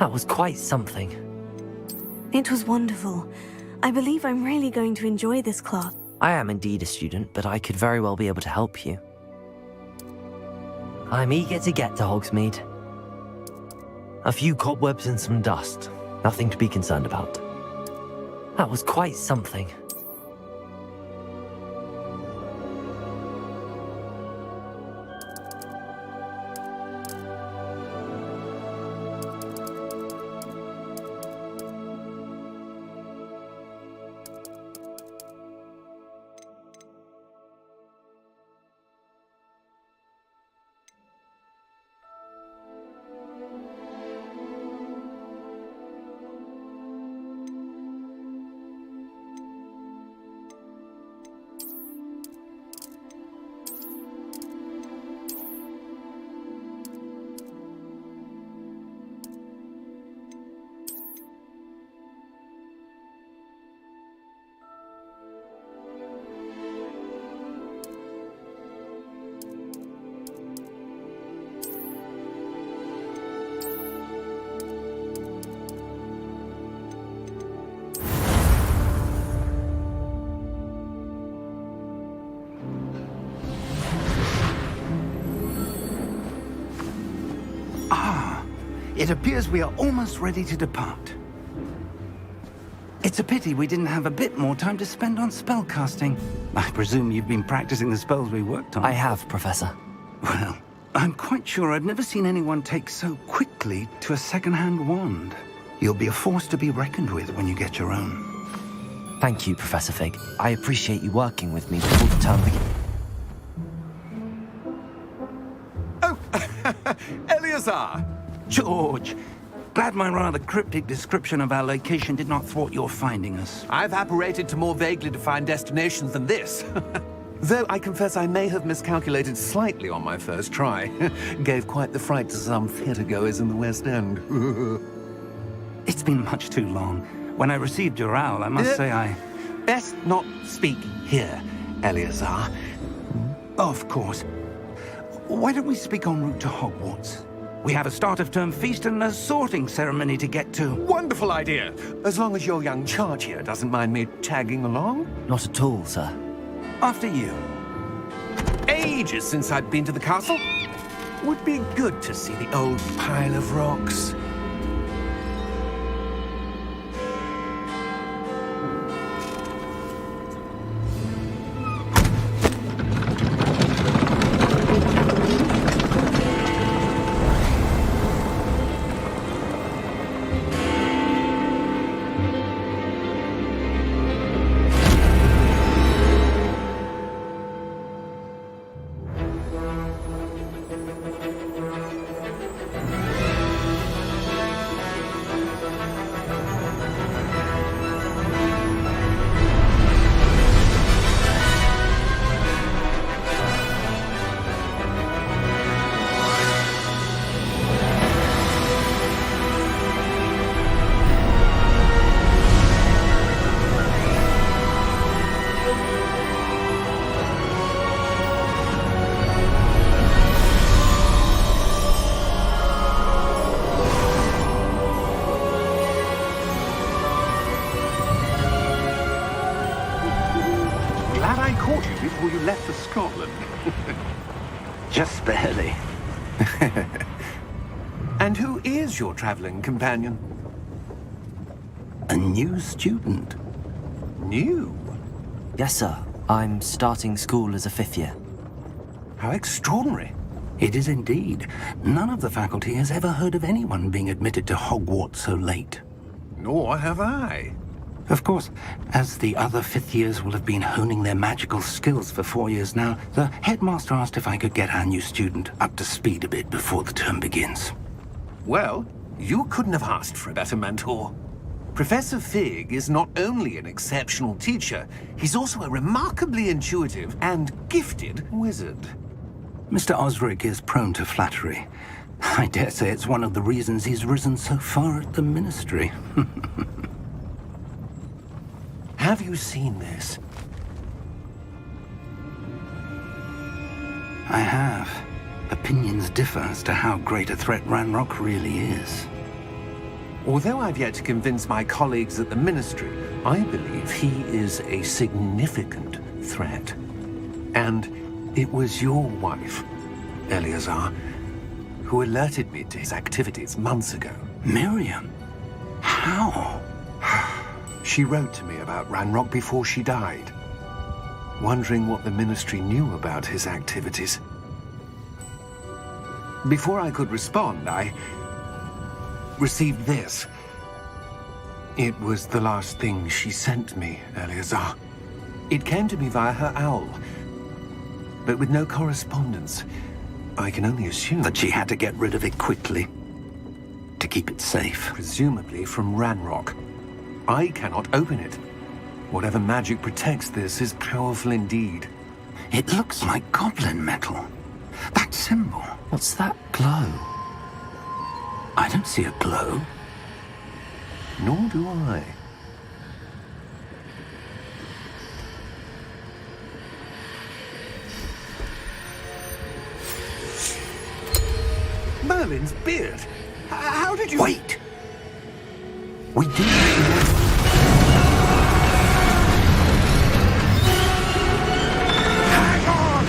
That was quite something. It was wonderful. I believe I'm really going to enjoy this class. I am indeed a student, but I could very well be able to help you. I'm eager to get to Hogsmeade. A few cobwebs and some dust. Nothing to be concerned about. That was quite something. It appears we are almost ready to depart. It's a pity we didn't have a bit more time to spend on spellcasting. I presume you've been practicing the spells we worked on. I have, Professor. Well, I'm quite sure I've never seen anyone take so quickly to a second-hand wand. You'll be a force to be reckoned with when you get your own. Thank you, Professor Fig. I appreciate you working with me before the term begins. Oh, Eleazar! George, glad my rather cryptic description of our location did not thwart your finding us. I've apparated to more vaguely defined destinations than this. Though I confess I may have miscalculated slightly on my first try. Gave quite the fright to some theatre-goers in the West End. It's been much too long. When I received your owl, I must say I... Best not speak here, Eleazar. Of course. Why don't we speak en route to Hogwarts? We have a start-of-term feast and a sorting ceremony to get to. Wonderful idea! As long as your young charge here doesn't mind me tagging along. Not at all, sir. After you. Ages since I'd been to the castle. Would be good to see the old pile of rocks. Before you left for Scotland. Just barely. And who is your traveling companion? A new student. New? Yes, sir. I'm starting school as a 5th year. How extraordinary. It is indeed. None of the faculty has ever heard of anyone being admitted to Hogwarts so late. Nor have I. Of course, as the other 5th years will have been honing their magical skills for 4 years now, the headmaster asked if I could get our new student up to speed a bit before the term begins. Well, you couldn't have asked for a better mentor. Professor Fig is not only an exceptional teacher, he's also a remarkably intuitive and gifted wizard. Mr. Osric is prone to flattery. I dare say it's one of the reasons he's risen so far at the Ministry. Have you seen this? I have. Opinions differ as to how great a threat Ranrock really is. Although I've yet to convince my colleagues at the Ministry, I believe he is a significant threat. And it was your wife, Eleazar, who alerted me to his activities months ago. Miriam? How? She wrote to me about Ranrock before she died, wondering what the Ministry knew about his activities. Before I could respond, I received this. It was the last thing she sent me, Eleazar. It came to me via her owl, but with no correspondence. I can only assume That she had to get rid of it quickly to keep it safe. presumably from Ranrock. I cannot open it. Whatever magic protects this is powerful indeed. It looks like goblin metal. That symbol. What's that glow? I don't see a glow. Nor do I. Merlin's beard! How did you... Wait! We didn't. Hang on!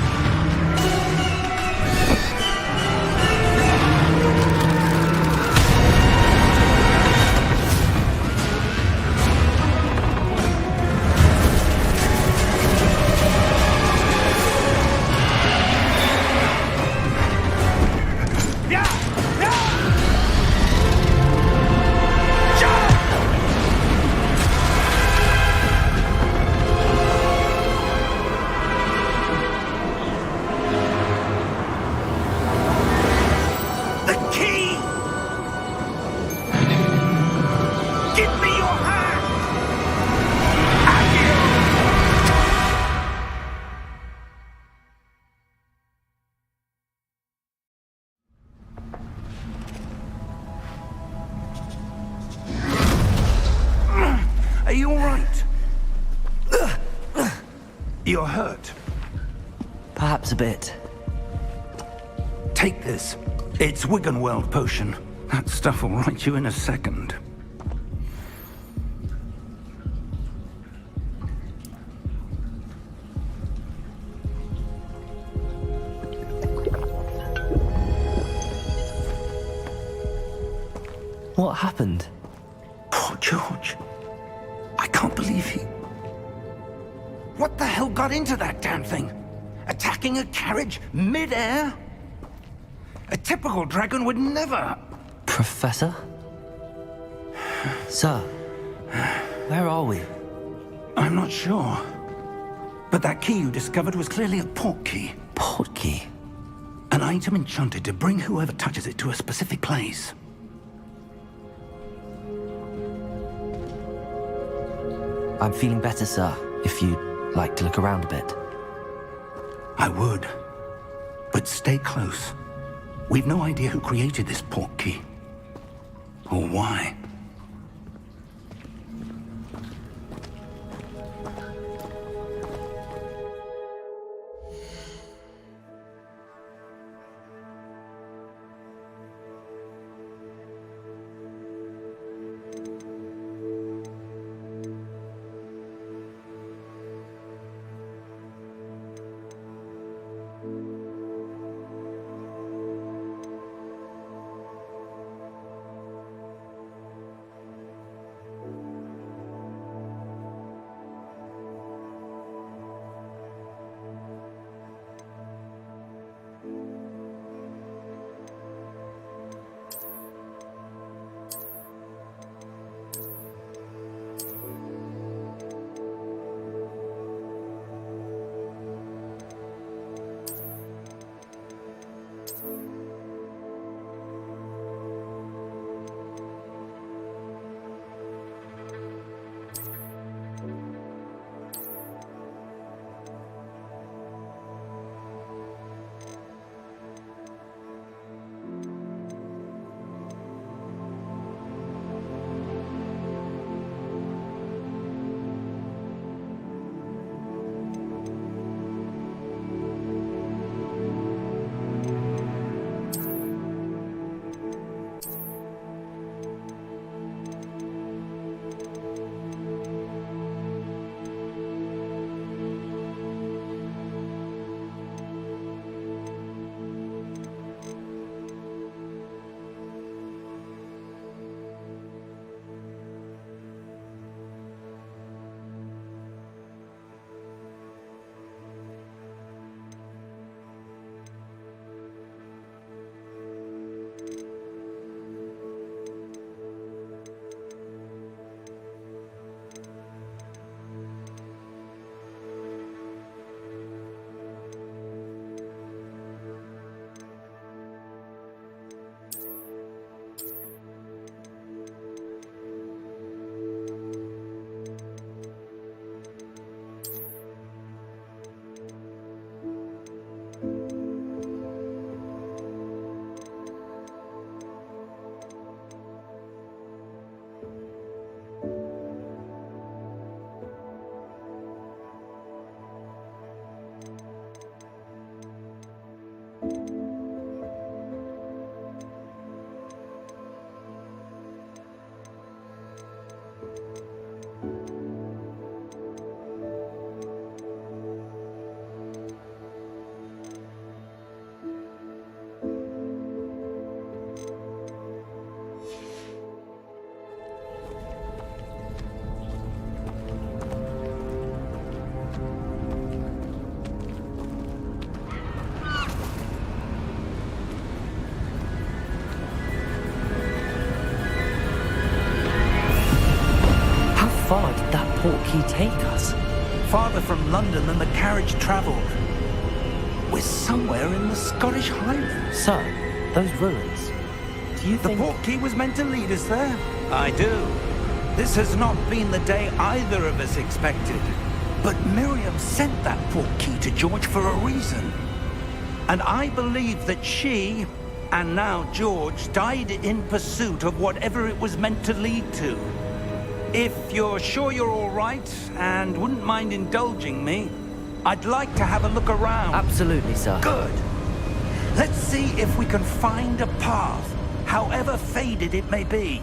The key! Give me your hand! Are you all right? You're hurt. Perhaps a bit. Take this. It's Wiggenweld potion. That stuff will right you in a second. What happened? Poor George. I can't believe he... What the hell got into that damn thing? Attacking a carriage mid-air? A typical dragon would never... Professor? Sir, where are we? I'm not sure. But that key you discovered was clearly a port key. Portkey. An item enchanted to bring whoever touches it to a specific place. I'm feeling better, sir, if you'd like to look around a bit. I would. But stay close. We've no idea who created this port key. Or why. far did that portkey take us? Farther from London than the carriage travelled. We're somewhere in the Scottish Highlands. Sir, those ruins. Do you The think... portkey was meant to lead us there? I do. This has not been the day either of us expected. But Miriam sent that portkey to George for a reason. And I believe that she, and now George, died in pursuit of whatever it was meant to lead to. If you're sure you're all right, and wouldn't mind indulging me, I'd like to have a look around. Absolutely, sir. Good. Let's see if we can find a path, however faded it may be.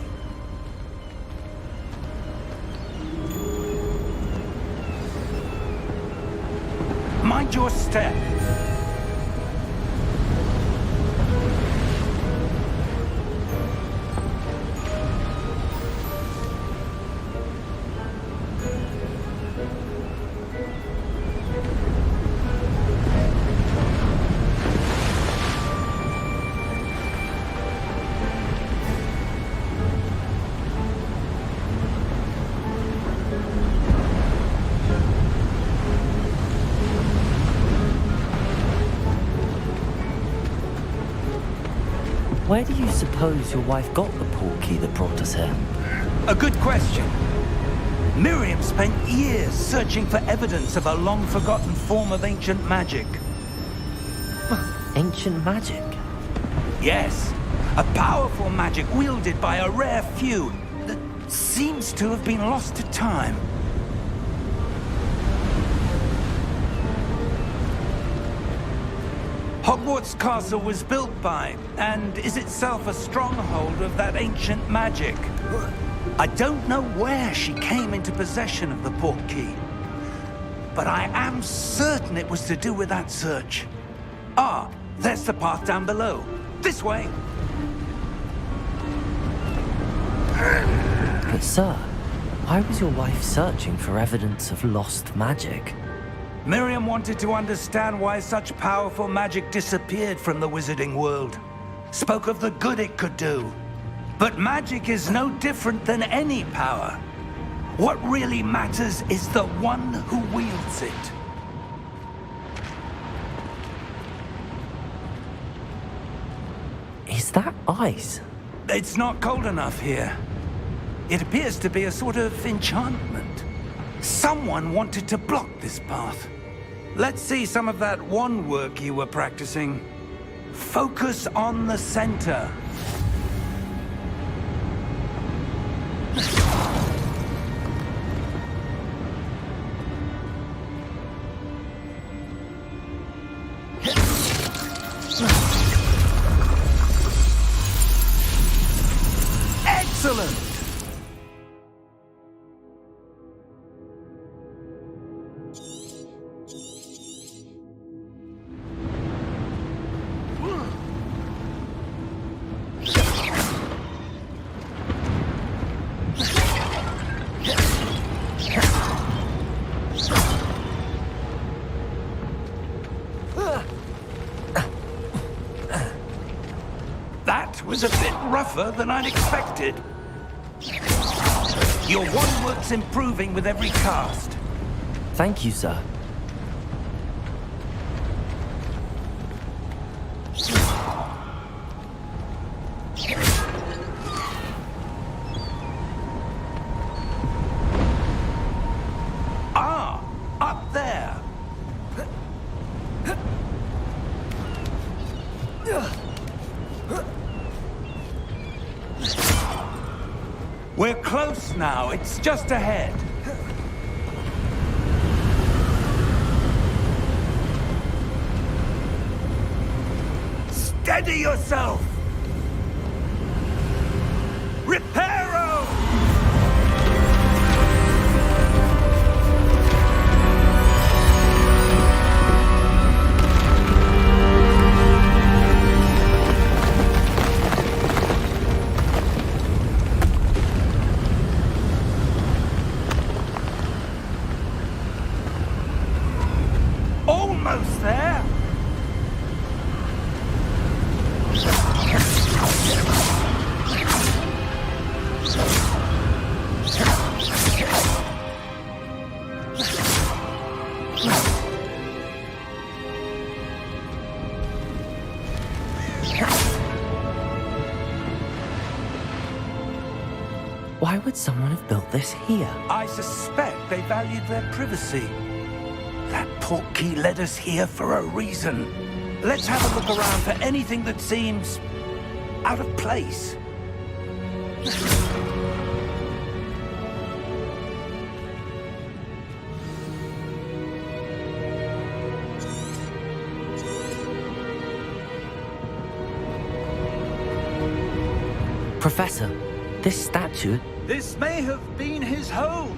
Mind your step. Where do you suppose your wife got the portkey that brought us here? A good question. Miriam spent years searching for evidence of a long-forgotten form of ancient magic. Ancient magic? Yes, a powerful magic wielded by a rare few that seems to have been lost to time. Hogwarts Castle was built by, and is itself a stronghold of that ancient magic. I don't know where she came into possession of the portkey, but I am certain it was to do with that search. Ah, there's the path down below. This way. But sir, why was your wife searching for evidence of lost magic? Miriam wanted to understand why such powerful magic disappeared from the wizarding world. Spoke of the good it could do. But magic is no different than any power. What really matters is the one who wields it. Is that ice? It's not cold enough here. It appears to be a sort of enchantment. Someone wanted to block this path. Let's see some of that wand work you were practicing. Focus on the center. Excellent! That was a bit rougher than I'd expected. Your wand work's improving with every cast. Thank you, sir. Ah, up there. We're close now. It's just ahead. Steady yourself! Reparo! Almost there! Why would someone have built this here? I suspect they valued their privacy. That portkey led us here for a reason. Let's have a look around for anything that seems out of place. Professor, this statue... This may have been his home.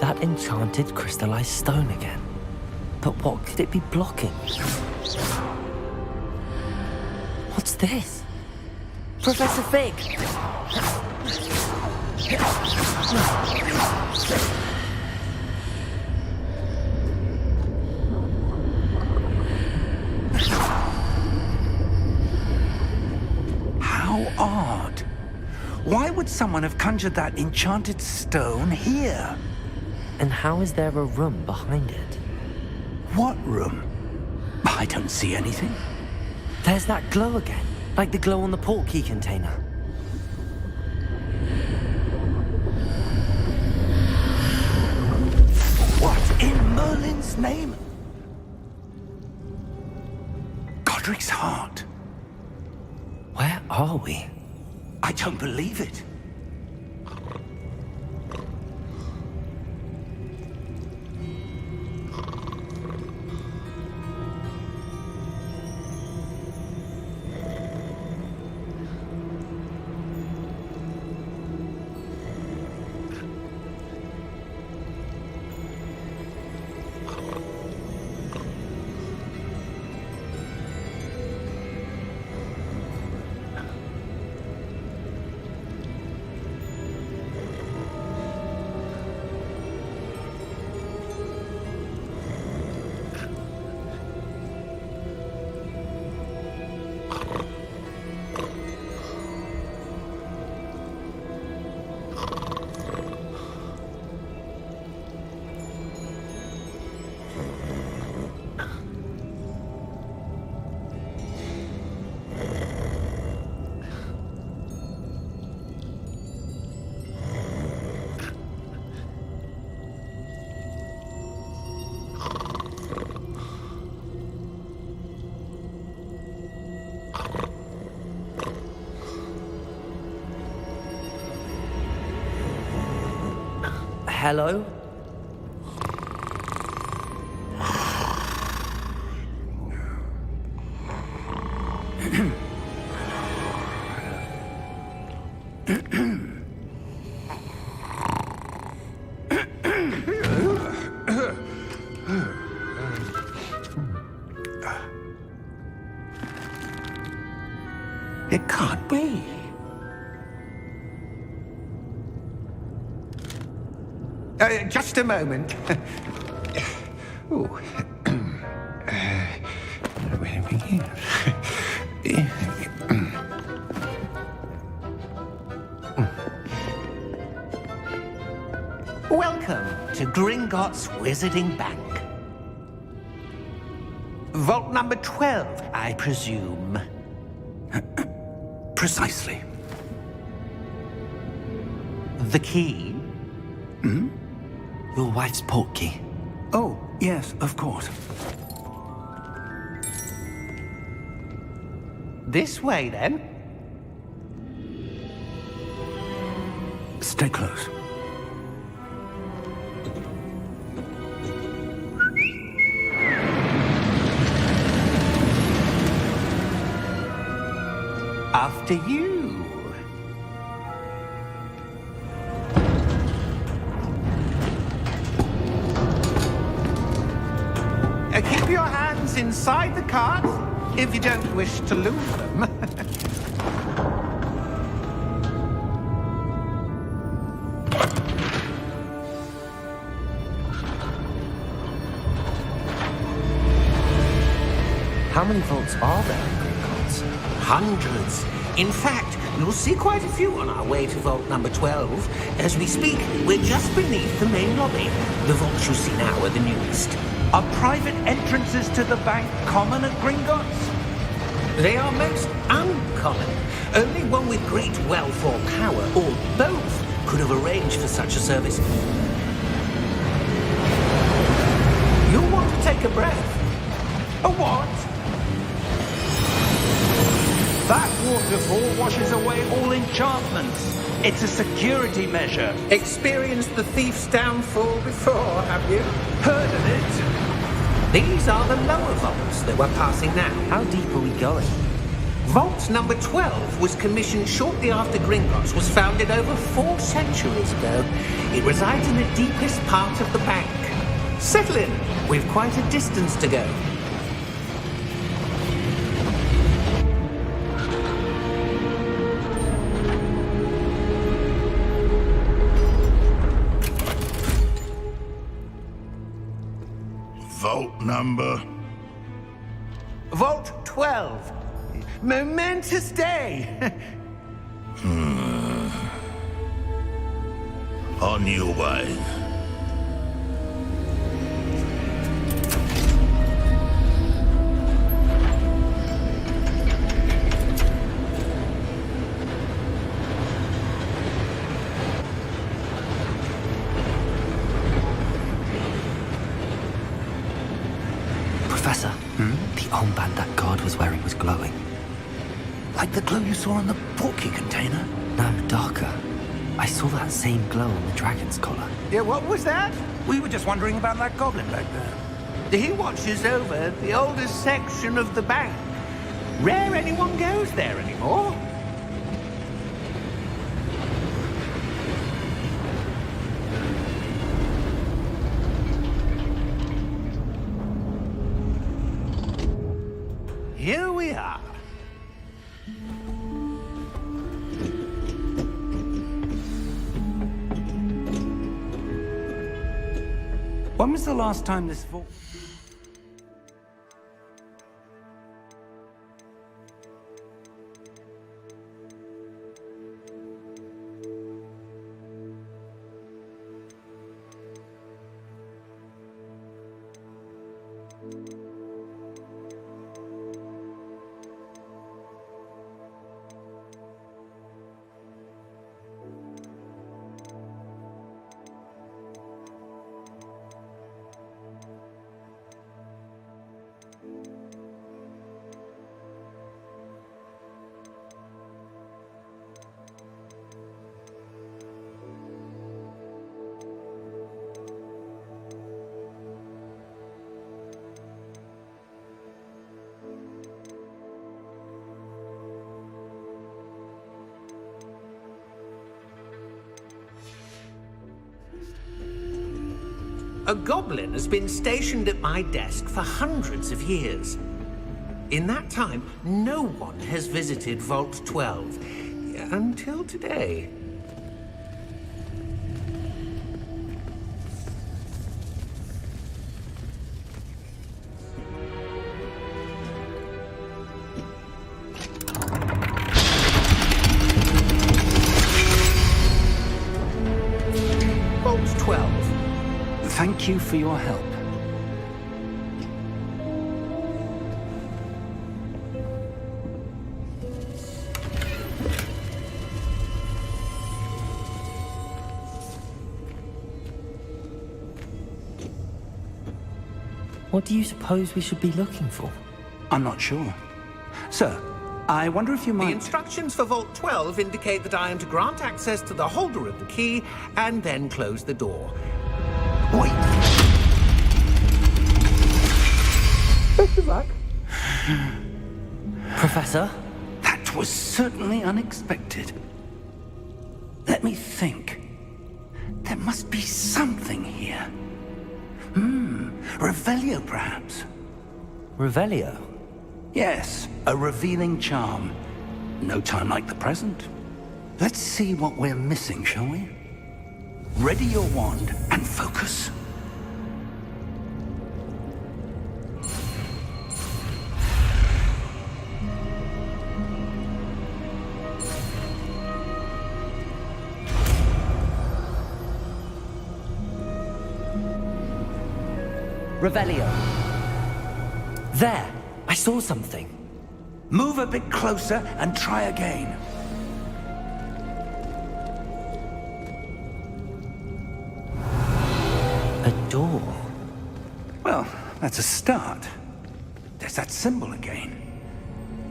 That enchanted crystallized stone again. But what could it be blocking? What's this? Professor Fig! How odd. Why would someone have conjured that enchanted stone here? And how is there a room behind it? What room? I don't see anything. There's that glow again, like the glow on the portkey container. What in Merlin's name? Godric's heart. Where are we? I don't believe it. Hello? It can't be. Just a moment. Oh. Where are we here? Welcome to Gringotts Wizarding Bank. Vault number 12, I presume. Precisely. The key? Your wife's portkey. Oh, yes, of course. This way, then. Stay close. After you. Keep your hands inside the cart if you don't wish to lose them. How many vaults are there in Gringotts? Hundreds. In fact, you'll see quite a few on our way to vault number 12. As we speak, we're just beneath the main lobby. The vaults you see now are the newest. Are private entrances to the bank common at Gringotts? They are most uncommon. Only one with great wealth or power, or both, could have arranged for such a service. You'll want to take a breath. A what? That waterfall washes away all enchantments. It's a security measure. Experienced the thief's downfall before, have you? Heard of it? These are the lower vaults that we're passing now. How deep are we going? Vault number 12 was commissioned shortly after Gringotts was founded over 4 centuries ago. It resides in the deepest part of the bank. Settle in. We've quite a distance to go. Vault number? Vault 12. Momentous day. On your way. Professor, the armband that guard was wearing was glowing. Like the glow you saw on the portkey container? No, darker. I saw that same glow on the dragon's collar. Yeah, what was that? We were just wondering about that goblin back there. He watches over the oldest section of the bank. Rare anyone goes there anymore. Here we are. When was the last time this vault... A goblin has been stationed at my desk for hundreds of years. In that time, no one has visited Vault 12. Until today. Vault 12. Thank you for your help. What do you suppose we should be looking for? I'm not sure. Sir, I wonder if you The might... instructions for Vault 12 indicate that I am to grant access to the holder of the key and then close the door. Wait! Best of luck. Professor? That was certainly unexpected. Let me think. There must be something here. Revelio, perhaps? Revelio? Yes, a revealing charm. No time like the present. Let's see what we're missing, shall we? Ready your wand and focus. Revelio. There! I saw something. Move a bit closer and try again. A door. Well, that's a start. There's that symbol again.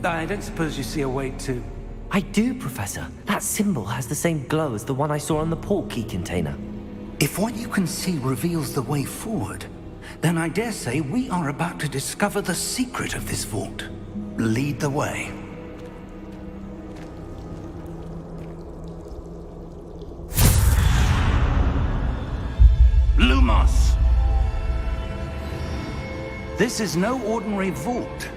I don't suppose you see a way to... I do, Professor. That symbol has the same glow as the one I saw on the port key container. If what you can see reveals the way forward, then I dare say we are about to discover the secret of this vault. Lead the way. Lumos! This is no ordinary vault.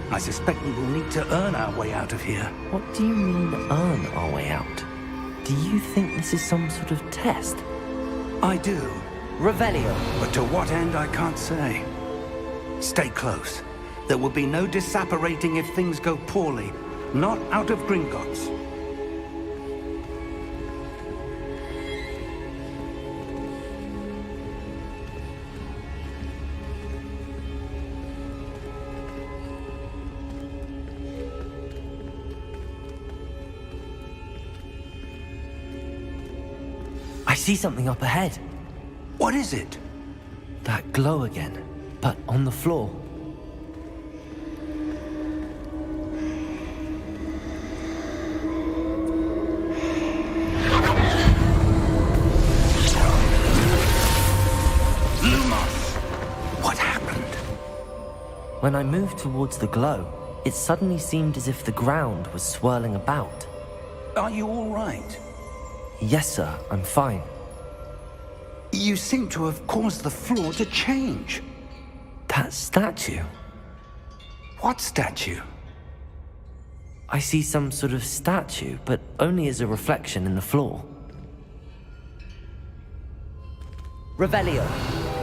I suspect we will need to earn our way out of here. What do you mean, earn our way out? Do you think this is some sort of test? I do, Revelio. but to what end I can't say. Stay close. There will be no disapparating if things go poorly. Not out of Gringotts. I see something up ahead. What is it? That glow again, but on the floor. Lumos! What happened? When I moved towards the glow, it suddenly seemed as if the ground was swirling about. Are you all right? Yes, sir, I'm fine. You seem to have caused the floor to change. That statue. What statue? I see some sort of statue, but only as a reflection in the floor. Revelio.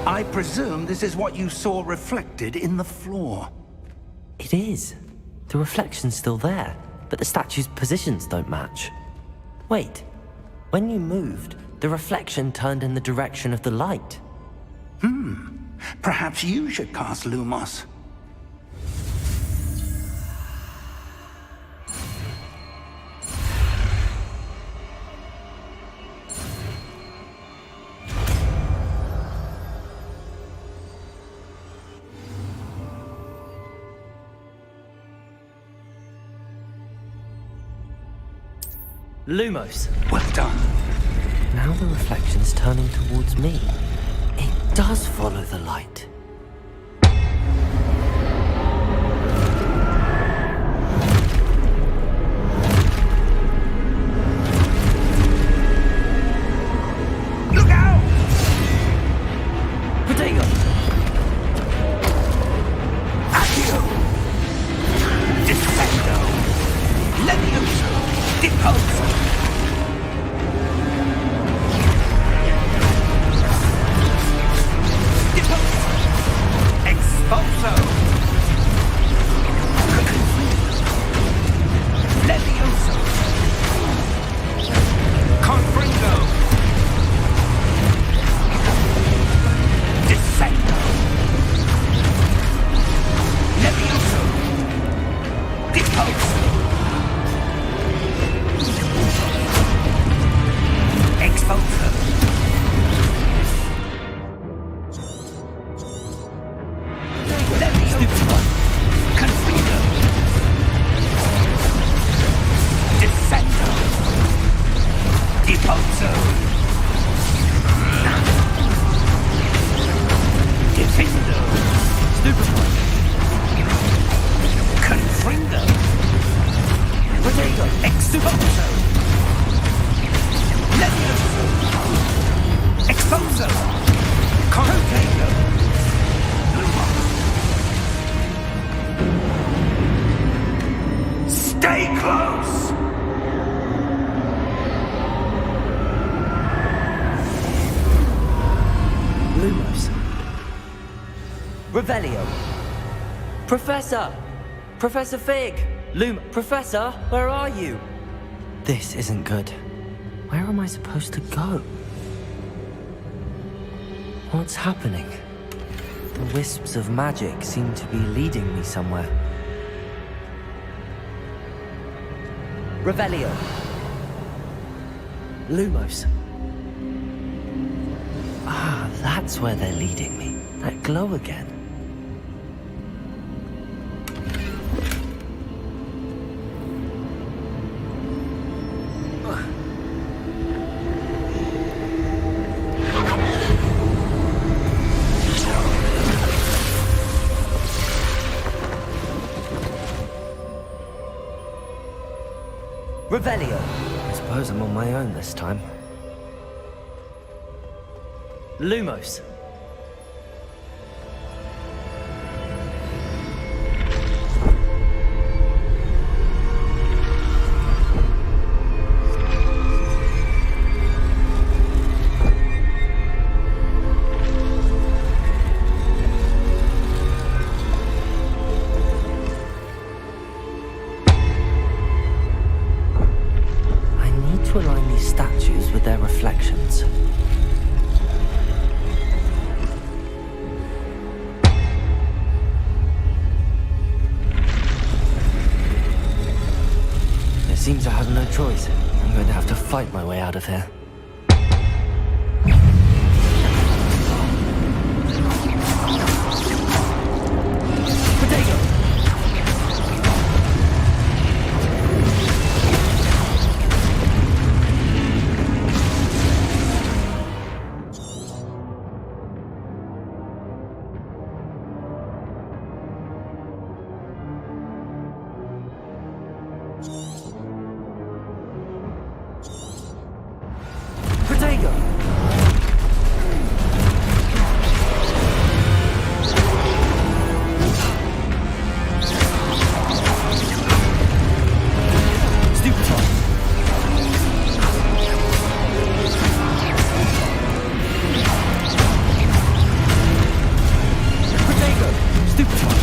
I presume this is what you saw reflected in the floor. It is. The reflection's still there, but the statue's positions don't match. Wait. When you moved, the reflection turned in the direction of the light. Perhaps you should cast Lumos. Lumos. Well done. Now the reflection's turning towards me. It does follow the light. Look out! Protego! Accio! Defendo! Levioso! Deposo! Expulso! Levioso! Confringo! Descendo! Levioso! Deposo! Expulso! Stay close! Lumos. Revelio. Professor! Professor Fig! Professor, where are you? This isn't good. Where am I supposed to go? What's happening? The wisps of magic seem to be leading me somewhere. Revelio. Lumos. Ah, that's where they're leading me. That glow again. Revelio. I suppose I'm on my own this time. Lumos. To align these statues with their reflections. It seems I have no choice. I'm going to have to fight my way out of here. Potato! Potato! Stupefy! Potato! Stupefy!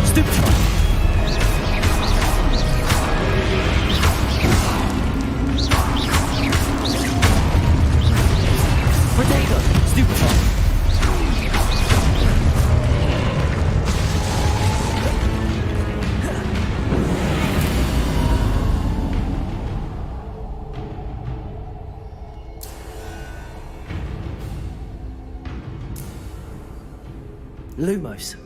Stupefy! Potato! Stupefy! Lumos.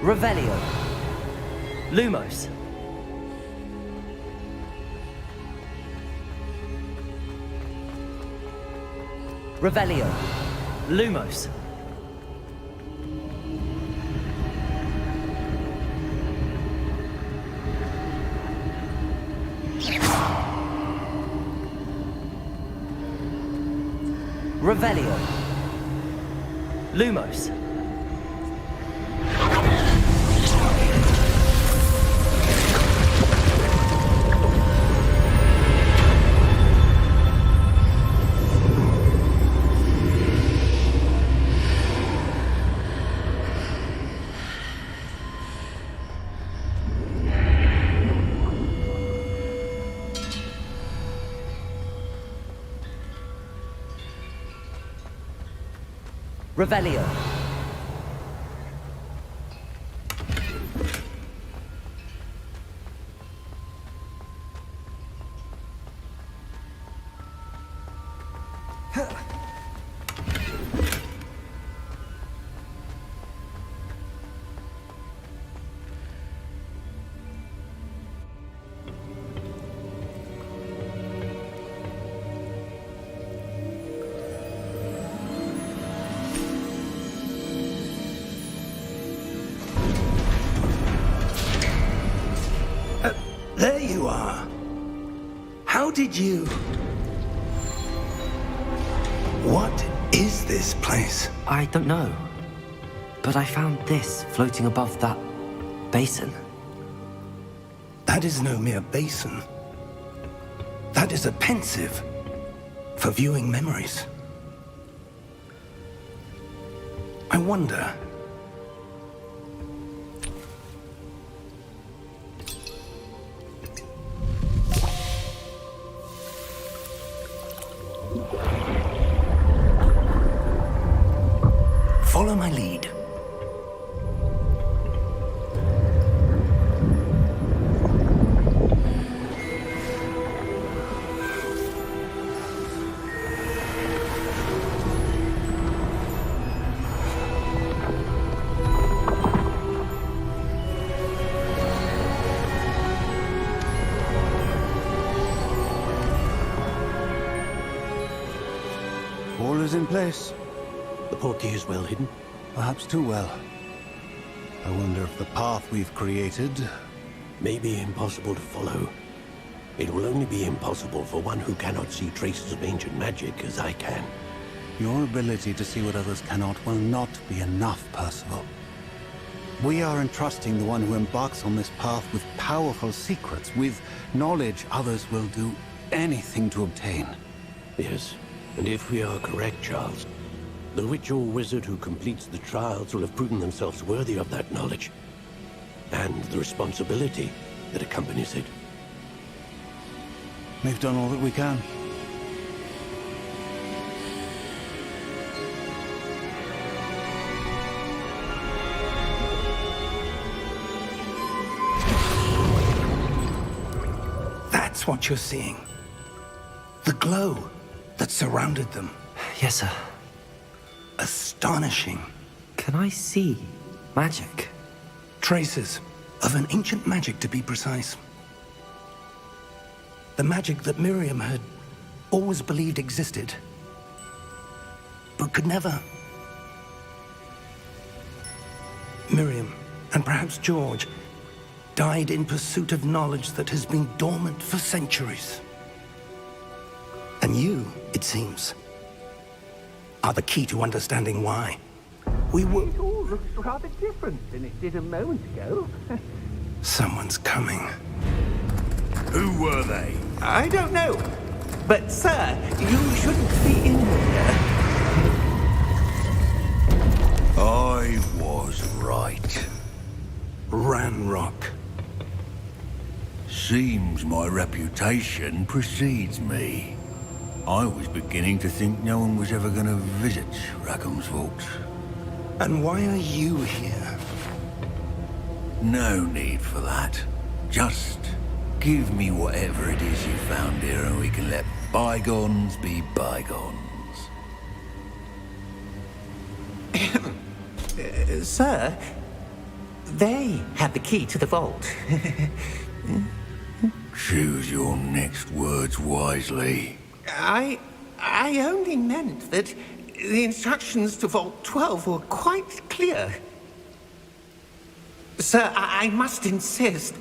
Revelio. Lumos. Revelio. Lumos. Revelio. Lumos. Revelio. There you are. How did you... What is this place? I don't know. But I found this floating above that basin. That is no mere basin. That is a pensive for viewing memories. I wonder... Follow my lead. All is in place. The portkey is well hidden. Perhaps too well. I wonder if the path we've created... May be impossible to follow. It will only be impossible for one who cannot see traces of ancient magic as I can. Your ability to see what others cannot will not be enough, Percival. We are entrusting the one who embarks on this path with powerful secrets, with knowledge others will do anything to obtain. Yes, and if we are correct, Charles, the witch or wizard who completes the trials will have proven themselves worthy of that knowledge, and the responsibility that accompanies it. We've done all that we can. That's what you're seeing. The glow that surrounded them. Yes, sir. Astonishing. Can I see magic? Traces of an ancient magic, to be precise. The magic that Miriam had always believed existed, but could never. Miriam, and perhaps George, died in pursuit of knowledge that has been dormant for centuries. And you, it seems, are the key to understanding why. We were... It all looks rather different than it did a moment ago. Someone's coming. Who were they? I don't know. But, sir, you shouldn't be in here. I was right. Ranrock. Seems my reputation precedes me. I was beginning to think no one was ever going to visit Rackham's vault. And why are you here? No need for that. Just give me whatever it is you found here and we can let bygones be bygones. Sir, they had the key to the vault. Choose your next words wisely. I only meant that the instructions to Vault 12 were quite clear. Sir, I must insist.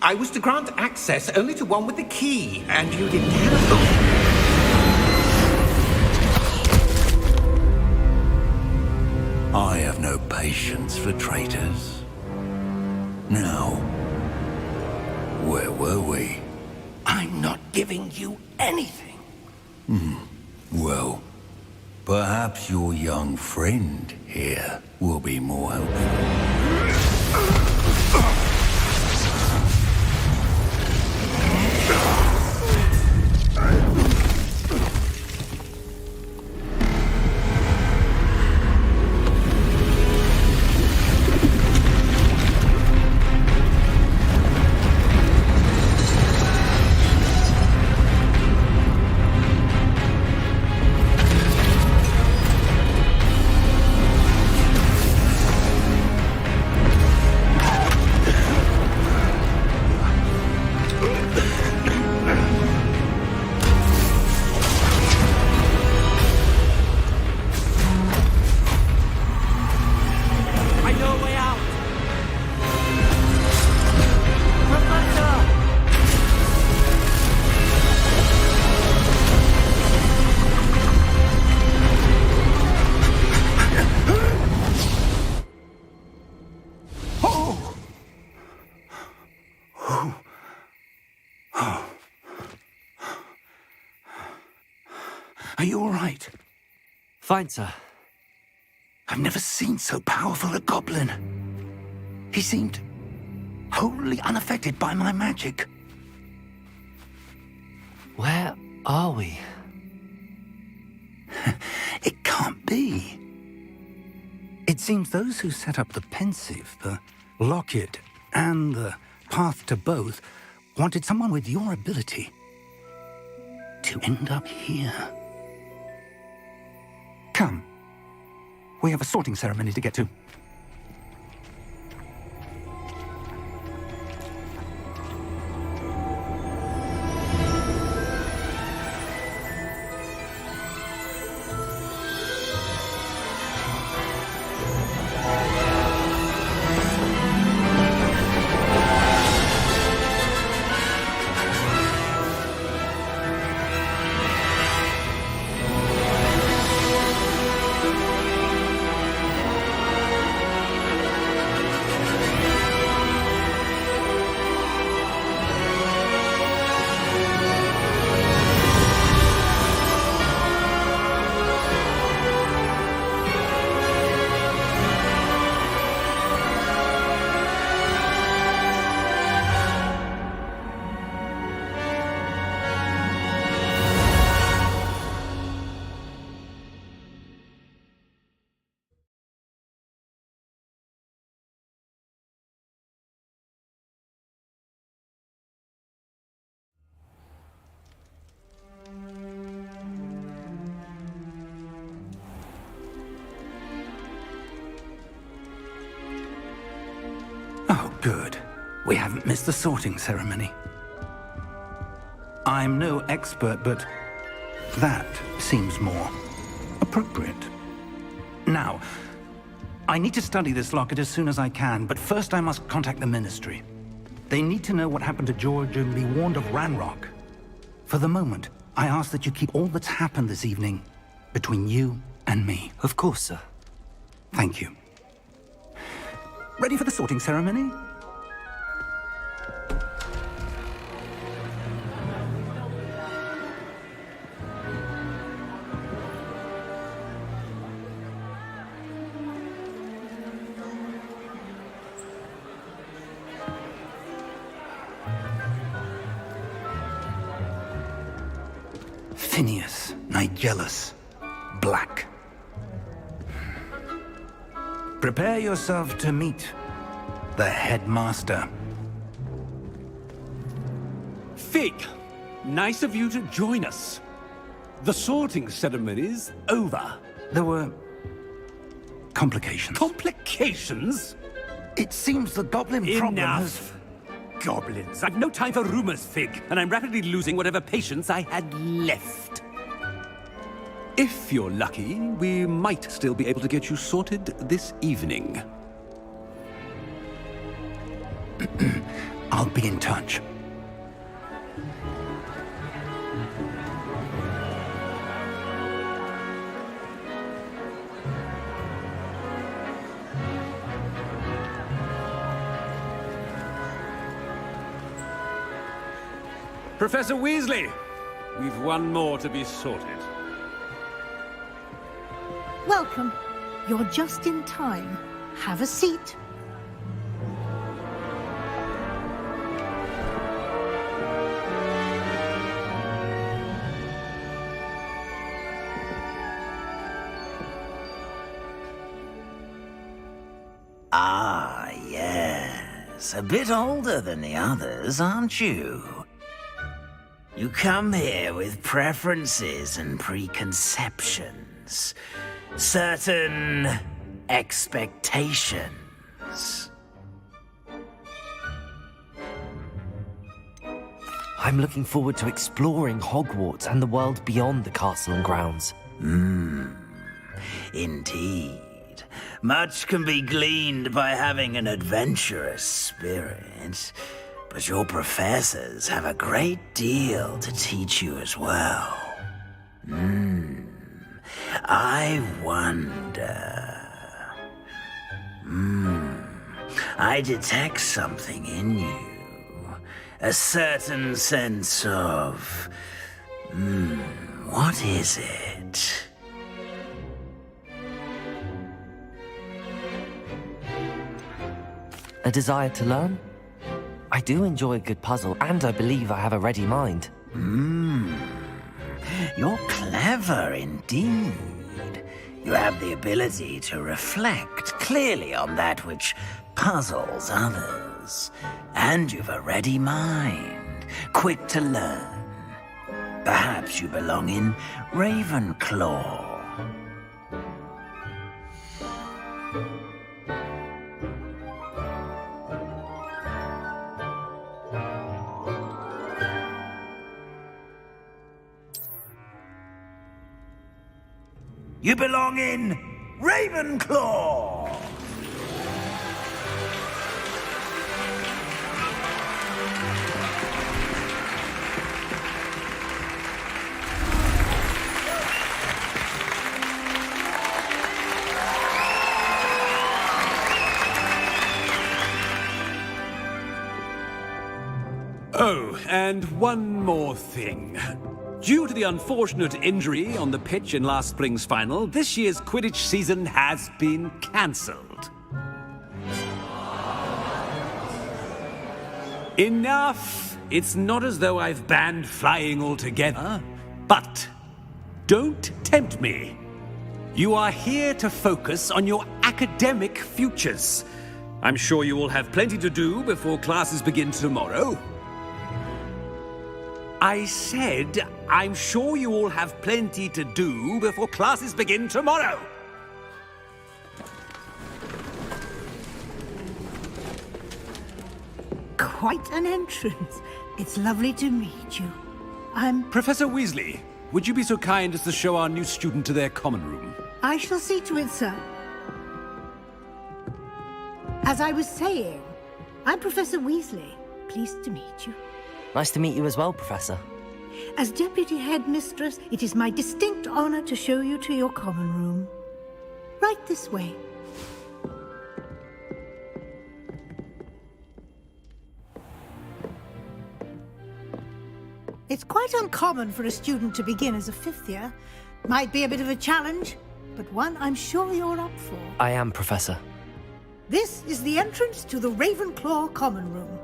I was to grant access only to one with the key, and you didn't have them. I have no patience for traitors. Now, where were we? I'm not giving you anything. Well, perhaps your young friend here will be more helpful. Are you all right? Fine, sir. I've never seen so powerful a goblin. He seemed wholly unaffected by my magic. Where are we? It can't be. It seems those who set up the Pensieve, the Locket, and the Path to Both wanted someone with your ability to end up here. Come. We have a sorting ceremony to get to. Oh, good. We haven't missed the sorting ceremony. I'm no expert, but that seems more appropriate. Now, I need to study this locket as soon as I can, but first I must contact the Ministry. They need to know what happened to George and be warned of Ranrock. For the moment, I ask that you keep all that's happened this evening between you and me. Of course, sir. Thank you. Ready for the sorting ceremony? Phineas Nigellus Black. Prepare yourself to meet the headmaster. Fig, nice of you to join us. The sorting ceremony's over. There were complications. Complications? It seems the goblin problem has... Enough! Goblins. I've no time for rumors, Fig, and I'm rapidly losing whatever patience I had left. If you're lucky, we might still be able to get you sorted this evening. I'll be in touch. Professor Weasley, we've one more to be sorted. Welcome. You're just in time. Have a seat. Ah, yes. A bit older than the others, aren't you? You come here with preferences and preconceptions. Certain expectations. I'm looking forward to exploring Hogwarts and the world beyond the castle and grounds. Indeed. Much can be gleaned by having an adventurous spirit, but your professors have a great deal to teach you as well. I wonder... I detect something in you. A certain sense of... what is it? right. A desire to learn? I do enjoy a good puzzle, and I believe I have a ready mind. You're clever indeed. You have the ability to reflect clearly on that which puzzles others. And you've a ready mind, quick to learn. Perhaps you belong in Ravenclaw. You belong in Ravenclaw! Oh, and one more thing. Due to the unfortunate injury on the pitch in last spring's final, this year's Quidditch season has been cancelled. Enough! It's not as though I've banned flying altogether, but don't tempt me. You are here to focus on your academic futures. I'm sure you will have plenty to do before classes begin tomorrow. I said, I'm sure you all have plenty to do before classes begin tomorrow. Quite an entrance. It's lovely to meet you. I'm... Professor Weasley, would you be so kind as to show our new student to their common room? I shall see to it, sir. As I was saying, I'm Professor Weasley. Pleased to meet you. Nice to meet you as well, Professor. As Deputy Headmistress, it is my distinct honor to show you to your common room. Right this way. It's quite uncommon for a student to begin as a fifth year. Might be a bit of a challenge, but one I'm sure you're up for. I am, Professor. This is the entrance to the Ravenclaw common room.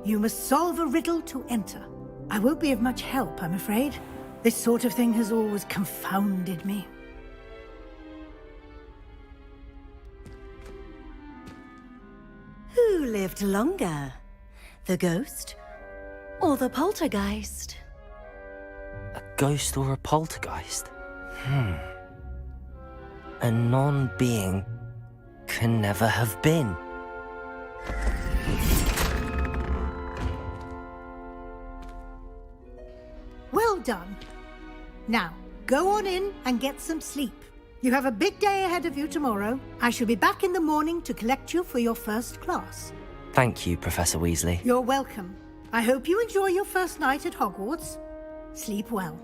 You must solve a riddle to enter. I won't be of much help, I'm afraid. This sort of thing has always confounded me. Who lived longer? The ghost or the poltergeist? A ghost or a poltergeist? A non-being can never have been. Well done. Now, go on in and get some sleep. You have a big day ahead of you tomorrow. I shall be back in the morning to collect you for your first class. Thank you, Professor Weasley. You're welcome. I hope you enjoy your first night at Hogwarts. Sleep well.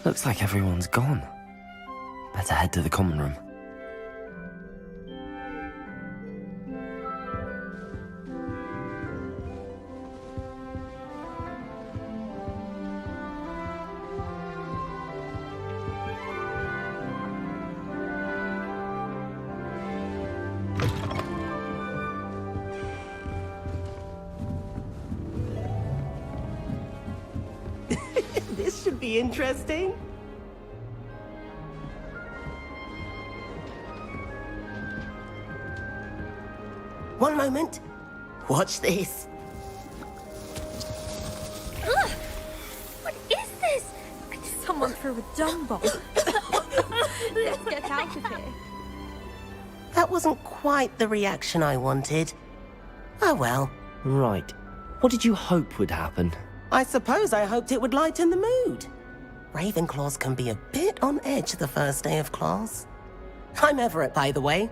Looks like everyone's gone. Better head to the common room. This should be interesting. One moment. Watch this. Ugh! What is this? Someone threw a dung bomb. Let's get out of here. That wasn't quite the reaction I wanted. Oh well. Right. What did you hope would happen? I suppose I hoped it would lighten the mood. Ravenclaws can be a bit on edge the first day of class. I'm Everett, by the way.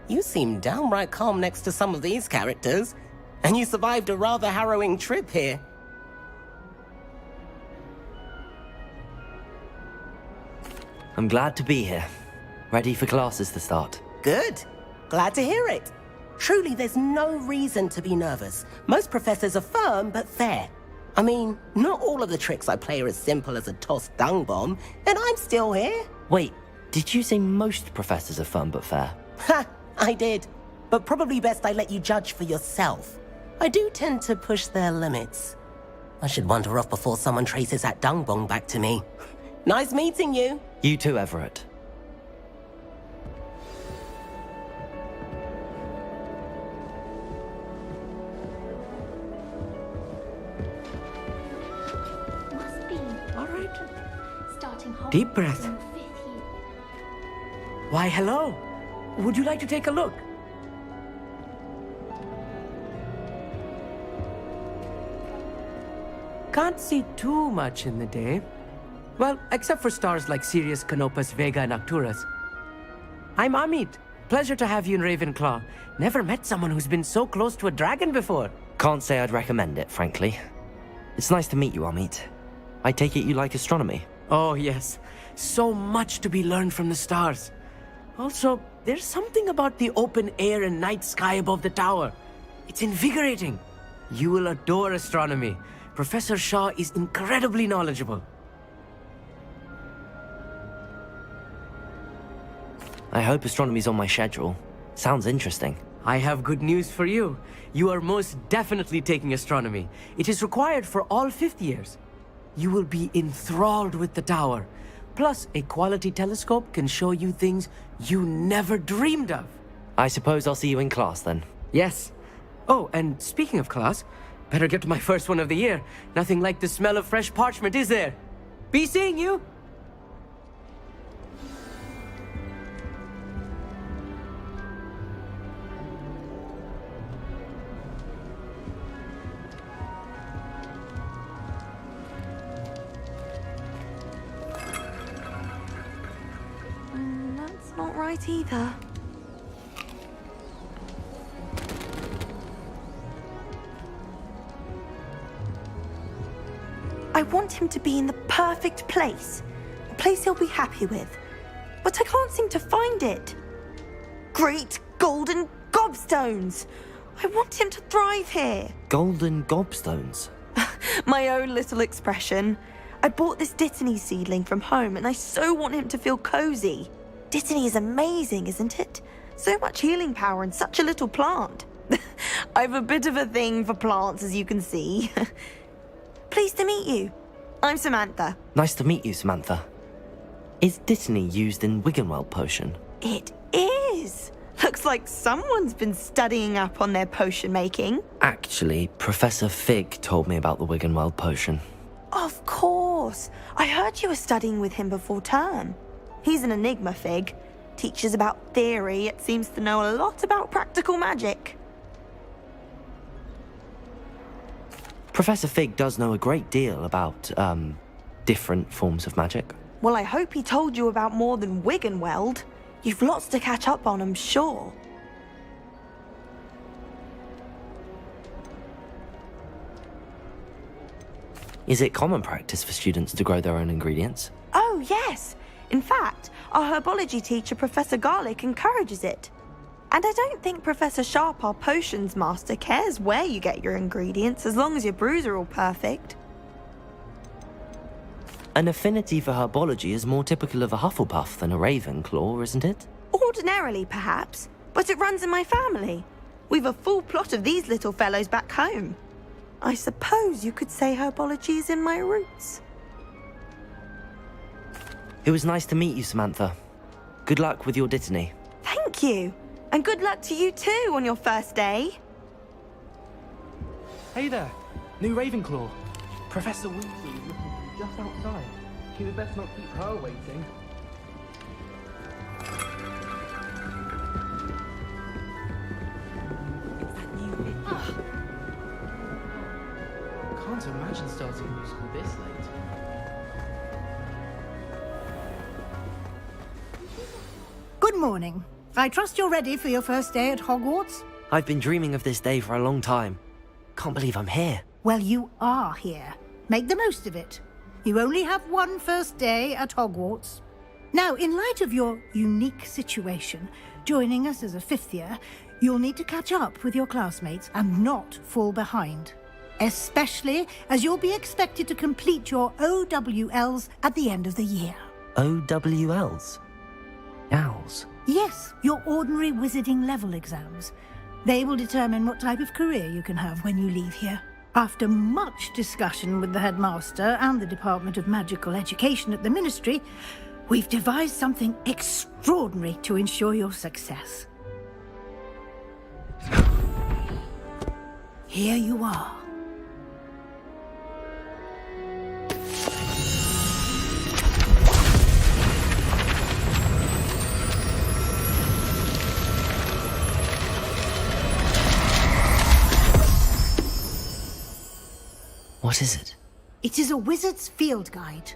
You seem downright calm next to some of these characters, and you survived a rather harrowing trip here. I'm glad to be here. Ready for classes to start. Good. Glad to hear it. Truly, there's no reason to be nervous. Most professors are firm but fair. I mean, not all of the tricks I play are as simple as a tossed dung bomb, and I'm still here. Wait, did you say most professors are fun but fair? Ha! I did. But probably best I let you judge for yourself. I do tend to push their limits. I should wander off before someone traces that dung bomb back to me. Nice meeting you. You too, Everett. Must be. All right. Starting Deep Hogwarts breath. in 5th year. Why, hello. Would you like to take a look? Can't see too much in the day. Well, except for stars like Sirius, Canopus, Vega, and Arcturus. I'm Amit. Pleasure to have you in Ravenclaw. Never met someone who's been so close to a dragon before. Can't say I'd recommend it, frankly. It's nice to meet you, Amit. I take it you like astronomy. Oh, yes. So much to be learned from the stars. Also, there's something about the open air and night sky above the tower. It's invigorating. You will adore astronomy. Professor Shaw is incredibly knowledgeable. I hope astronomy's on my schedule. Sounds interesting. I have good news for you. You are most definitely taking astronomy. It is required for all 5th years. You will be enthralled with the tower. Plus, a quality telescope can show you things you never dreamed of. I suppose I'll see you in class then. Yes. Oh, and speaking of class, better get to my first one of the year. Nothing like the smell of fresh parchment, is there? Be seeing you! That's not right either. I want him to be in the perfect place. A place he'll be happy with. But I can't seem to find it. Great golden gobstones! I want him to thrive here. Golden gobstones? My own little expression. I bought this Dittany seedling from home and I so want him to feel cozy. Dittany is amazing, isn't it? So much healing power in such a little plant. I've a bit of a thing for plants, as you can see. Pleased to meet you. I'm Samantha. Nice to meet you, Samantha. Is Dittany used in Wiggenweld potion? It is. Looks like someone's been studying up on their potion making. Actually, Professor Fig told me about the Wiggenweld potion. Of course. I heard you were studying with him before term. He's an enigma, Fig. Teaches about theory, yet seems to know a lot about practical magic. Professor Fig does know a great deal about, different forms of magic. Well, I hope he told you about more than Wiggenweld. You've lots to catch up on, I'm sure. Is it common practice for students to grow their own ingredients? Oh, yes. In fact, our herbology teacher, Professor Garlick, encourages it. And I don't think Professor Sharp, our potions master, cares where you get your ingredients as long as your brews are all perfect. An affinity for herbology is more typical of a Hufflepuff than a Ravenclaw, isn't it? Ordinarily, perhaps, but it runs in my family. We've a full plot of these little fellows back home. I suppose you could say herbology is in my roots. It was nice to meet you, Samantha. Good luck with your Dittany. Thank you. And good luck to you too on your first day. Hey there, new Ravenclaw. Professor Weasley is looking for you just outside. You had best not keep her waiting. Can't imagine starting a musical this late. Good morning. I trust you're ready for your first day at Hogwarts? I've been dreaming of this day for a long time. Can't believe I'm here. Well, you are here. Make the most of it. You only have one first day at Hogwarts. Now, in light of your unique situation, joining us as a fifth year, you'll need to catch up with your classmates and not fall behind. Especially as you'll be expected to complete your OWLs at the end of the year. OWLs? Owls? Yes, your ordinary wizarding level exams. They will determine what type of career you can have when you leave here. After much discussion with the headmaster and the Department of Magical Education at the Ministry, we've devised something extraordinary to ensure your success. Here you are. What is it? It is a wizard's field guide.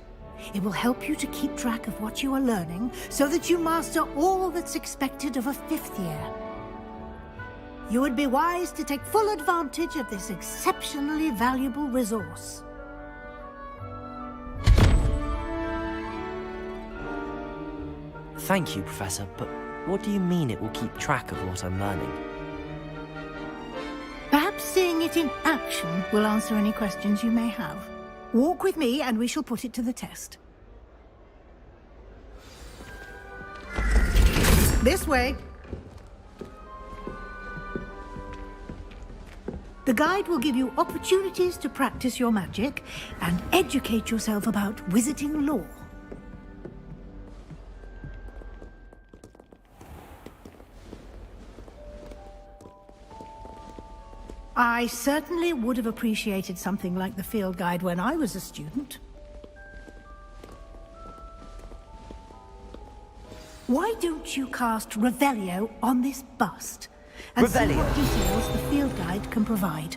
It will help you to keep track of what you are learning so that you master all that's expected of a fifth year. You would be wise to take full advantage of this exceptionally valuable resource. Thank you, Professor, but what do you mean it will keep track of what I'm learning? Perhaps seeing it in action will answer any questions you may have. Walk with me and we shall put it to the test. This way. The guide will give you opportunities to practice your magic and educate yourself about wizarding lore. I certainly would have appreciated something like the field guide when I was a student. Why don't you cast Revelio on this bust and see what details the field guide can provide?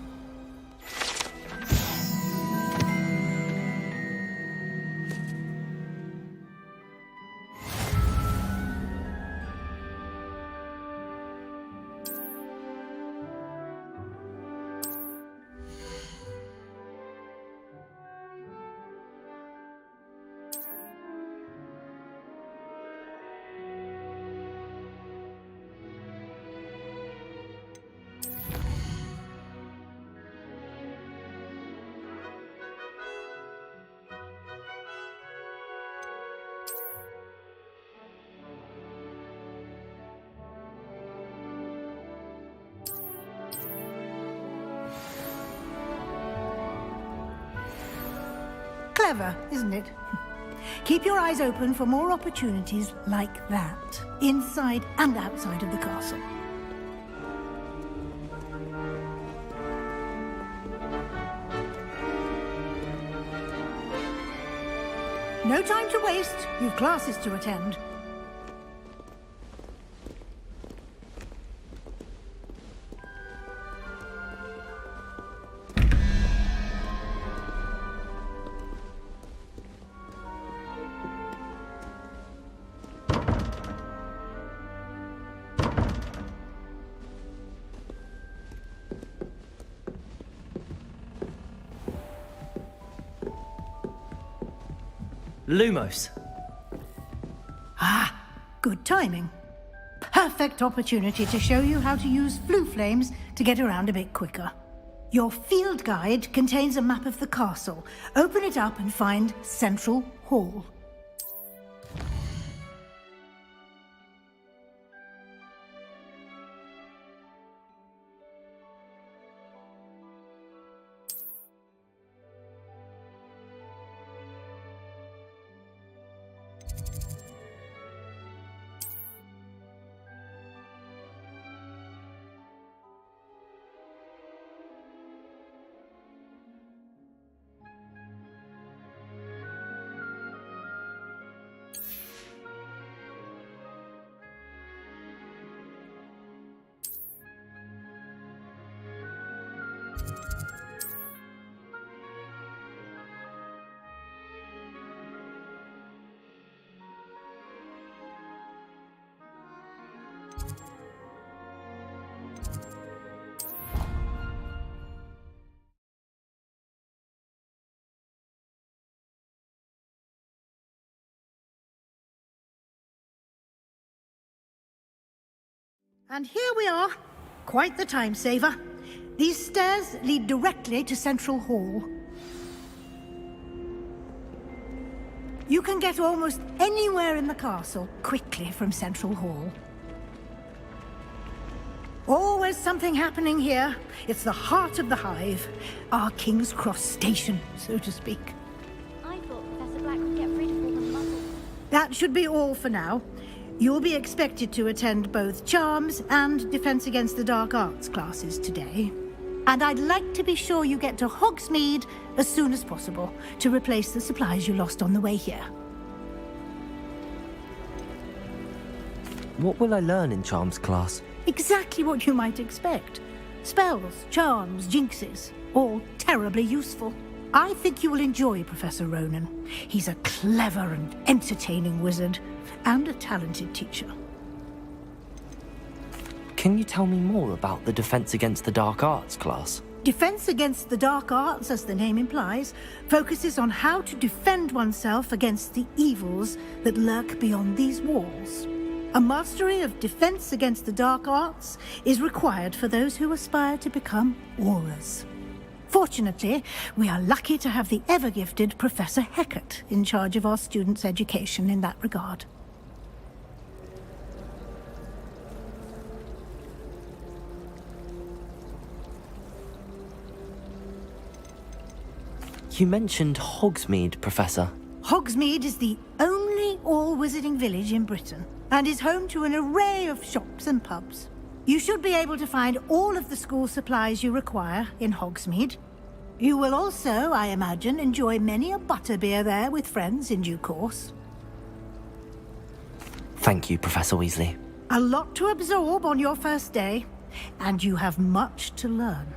Clever, isn't it? Keep your eyes open for more opportunities like that, inside and outside of the castle. No time to waste. You've classes to attend. Lumos. Ah, good timing. Perfect opportunity to show you how to use flue flames to get around a bit quicker. Your field guide contains a map of the castle. Open it up and find Central Hall. And here we are. Quite the time saver. These stairs lead directly to Central Hall. You can get almost anywhere in the castle quickly from Central Hall. Always something happening here. It's the heart of the Hive. Our King's Cross station, so to speak. I thought Professor Black would get rid of all the muggles. That should be all for now. You'll be expected to attend both Charms and Defense Against the Dark Arts classes today. And I'd like to be sure you get to Hogsmeade as soon as possible to replace the supplies you lost on the way here. What will I learn in Charms class? Exactly what you might expect. Spells, charms, jinxes, all terribly useful. I think you will enjoy Professor Ronan. He's a clever and entertaining wizard, and a talented teacher. Can you tell me more about the Defense Against the Dark Arts class? Defense Against the Dark Arts, as the name implies, focuses on how to defend oneself against the evils that lurk beyond these walls. A mastery of Defense Against the Dark Arts is required for those who aspire to become Aurors. Fortunately, we are lucky to have the ever-gifted Professor Hecat in charge of our students' education in that regard. You mentioned Hogsmeade, Professor. Hogsmeade is the only all-wizarding village in Britain, and is home to an array of shops and pubs. You should be able to find all of the school supplies you require in Hogsmeade. You will also, I imagine, enjoy many a butterbeer there with friends in due course. Thank you, Professor Weasley. A lot to absorb on your first day, and you have much to learn.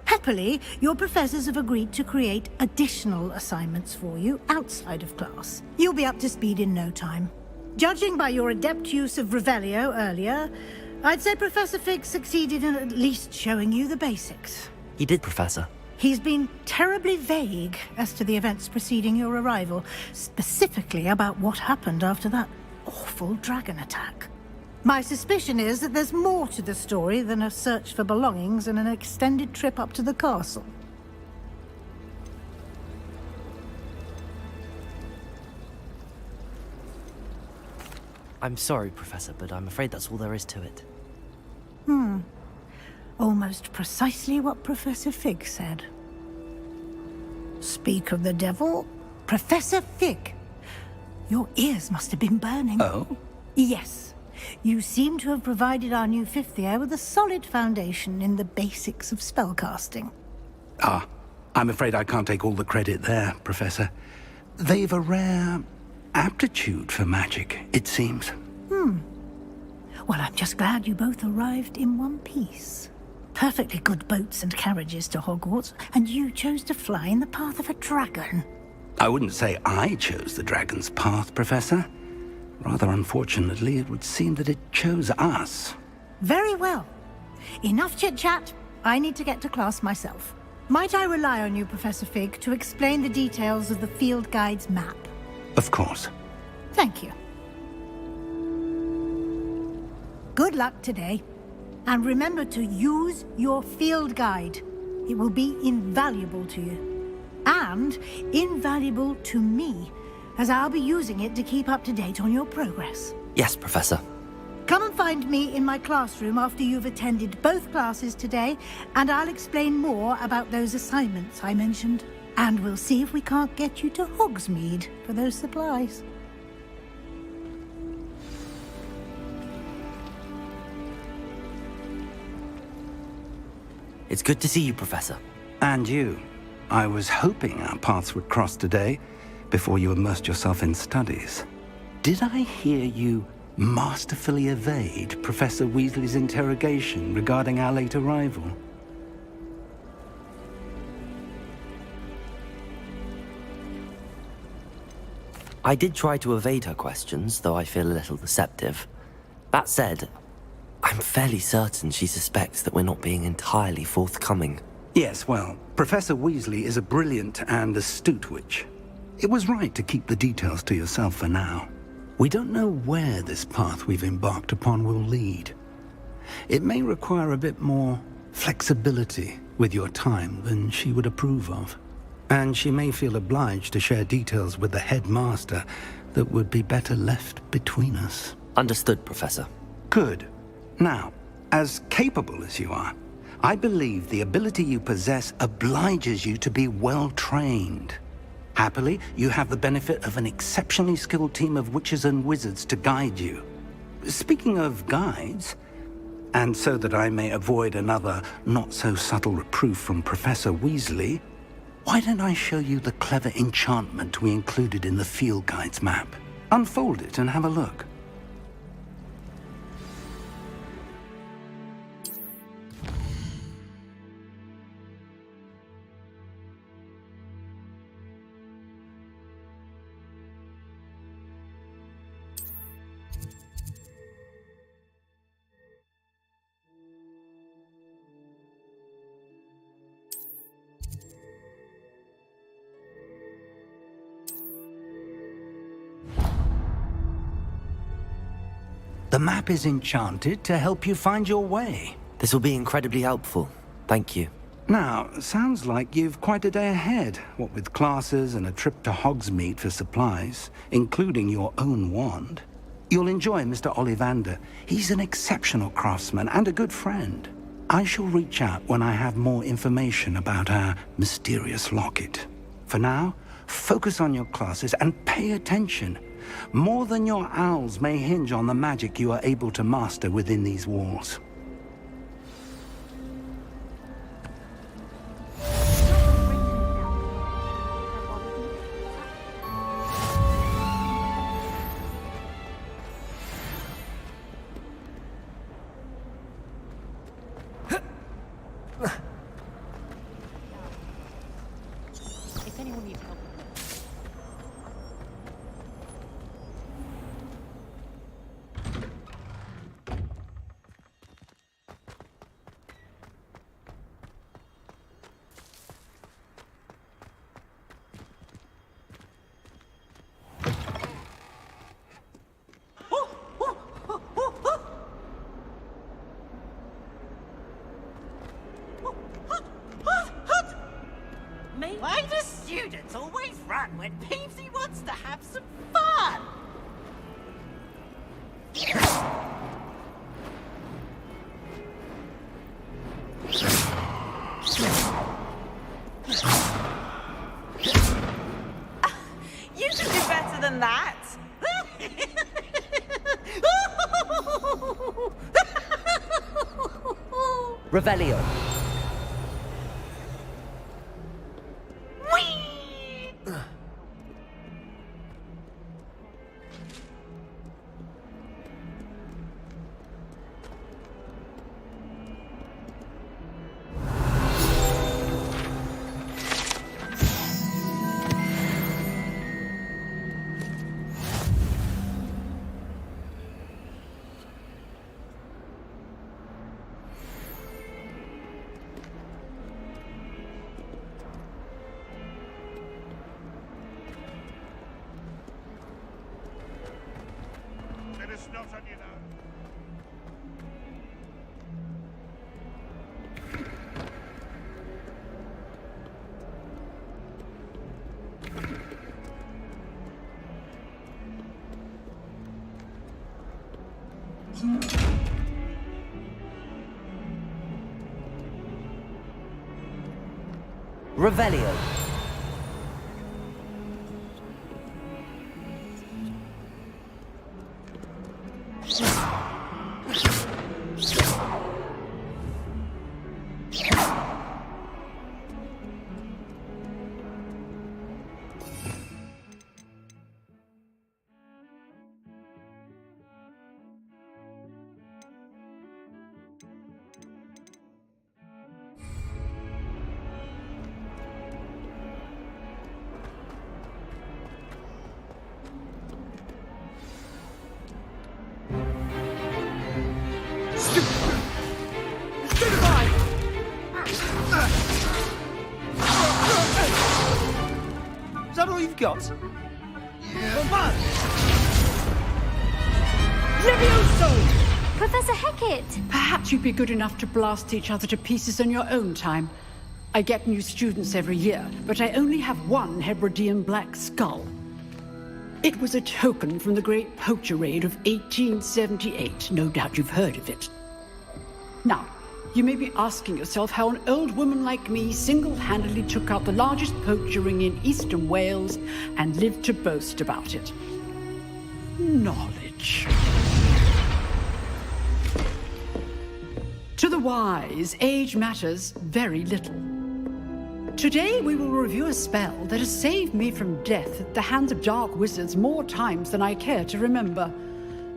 Happily, your professors have agreed to create additional assignments for you outside of class. You'll be up to speed in no time. Judging by your adept use of Revelio earlier, I'd say Professor Fig succeeded in at least showing you the basics. He did, Professor. He's been terribly vague as to the events preceding your arrival, specifically about what happened after that awful dragon attack. My suspicion is that there's more to the story than a search for belongings and an extended trip up to the castle. I'm sorry, Professor, but I'm afraid that's all there is to it. Almost precisely what Professor Fig said. Speak of the devil, Professor Fig. Your ears must have been burning. Oh? Yes. You seem to have provided our new fifth year with a solid foundation in the basics of spellcasting. Ah, I'm afraid I can't take all the credit there, Professor. They've a rare aptitude for magic, it seems. Well, I'm just glad you both arrived in one piece. Perfectly good boats and carriages to Hogwarts, and you chose to fly in the path of a dragon. I wouldn't say I chose the dragon's path, Professor. Rather unfortunately, it would seem that it chose us. Very well. Enough chit-chat. I need to get to class myself. Might I rely on you, Professor Fig, to explain the details of the field guide's map? Of course. Thank you. Good luck today. And remember to use your field guide. It will be invaluable to you. And invaluable to me, as I'll be using it to keep up to date on your progress. Yes, Professor. Come and find me in my classroom after you've attended both classes today, and I'll explain more about those assignments I mentioned. And we'll see if we can't get you to Hogsmeade for those supplies. It's good to see you, Professor. And you. I was hoping our paths would cross today, before you immersed yourself in studies. Did I hear you masterfully evade Professor Weasley's interrogation regarding our late arrival? I did try to evade her questions, though I feel a little deceptive. That said, I'm fairly certain she suspects that we're not being entirely forthcoming. Yes, well, Professor Weasley is a brilliant and astute witch. It was right to keep the details to yourself for now. We don't know where this path we've embarked upon will lead. It may require a bit more flexibility with your time than she would approve of. And she may feel obliged to share details with the headmaster that would be better left between us. Understood, Professor. Good. Now, as capable as you are, I believe the ability you possess obliges you to be well trained. Happily, you have the benefit of an exceptionally skilled team of witches and wizards to guide you. Speaking of guides, and so that I may avoid another not-so-subtle reproof from Professor Weasley, why don't I show you the clever enchantment we included in the field guide's map? Unfold it and have a look. The map is enchanted to help you find your way. This will be incredibly helpful. Thank you. Now, sounds like you've quite a day ahead, what with classes and a trip to Hogsmeade for supplies, including your own wand. You'll enjoy Mr. Ollivander. He's an exceptional craftsman and a good friend. I shall reach out when I have more information about our mysterious locket. For now, focus on your classes and pay attention. More than your owls may hinge on the magic you are able to master within these walls. If anyone needs help. Why do students always run when Peevesy wants to have some fun? You can do better than that. Revelio. Revelio. Is that all you've got? Yeah. Come on! Levioso! Professor Hecat! Perhaps you'd be good enough to blast each other to pieces in your own time. I get new students every year, but I only have one Hebridean black skull. It was a token from the Great Poacher Raid of 1878. No doubt you've heard of it. Now, you may be asking yourself how an old woman like me single-handedly took out the largest poacher ring in eastern Wales and lived to boast about it. Knowledge. To the wise, age matters very little. Today we will review a spell that has saved me from death at the hands of dark wizards more times than I care to remember.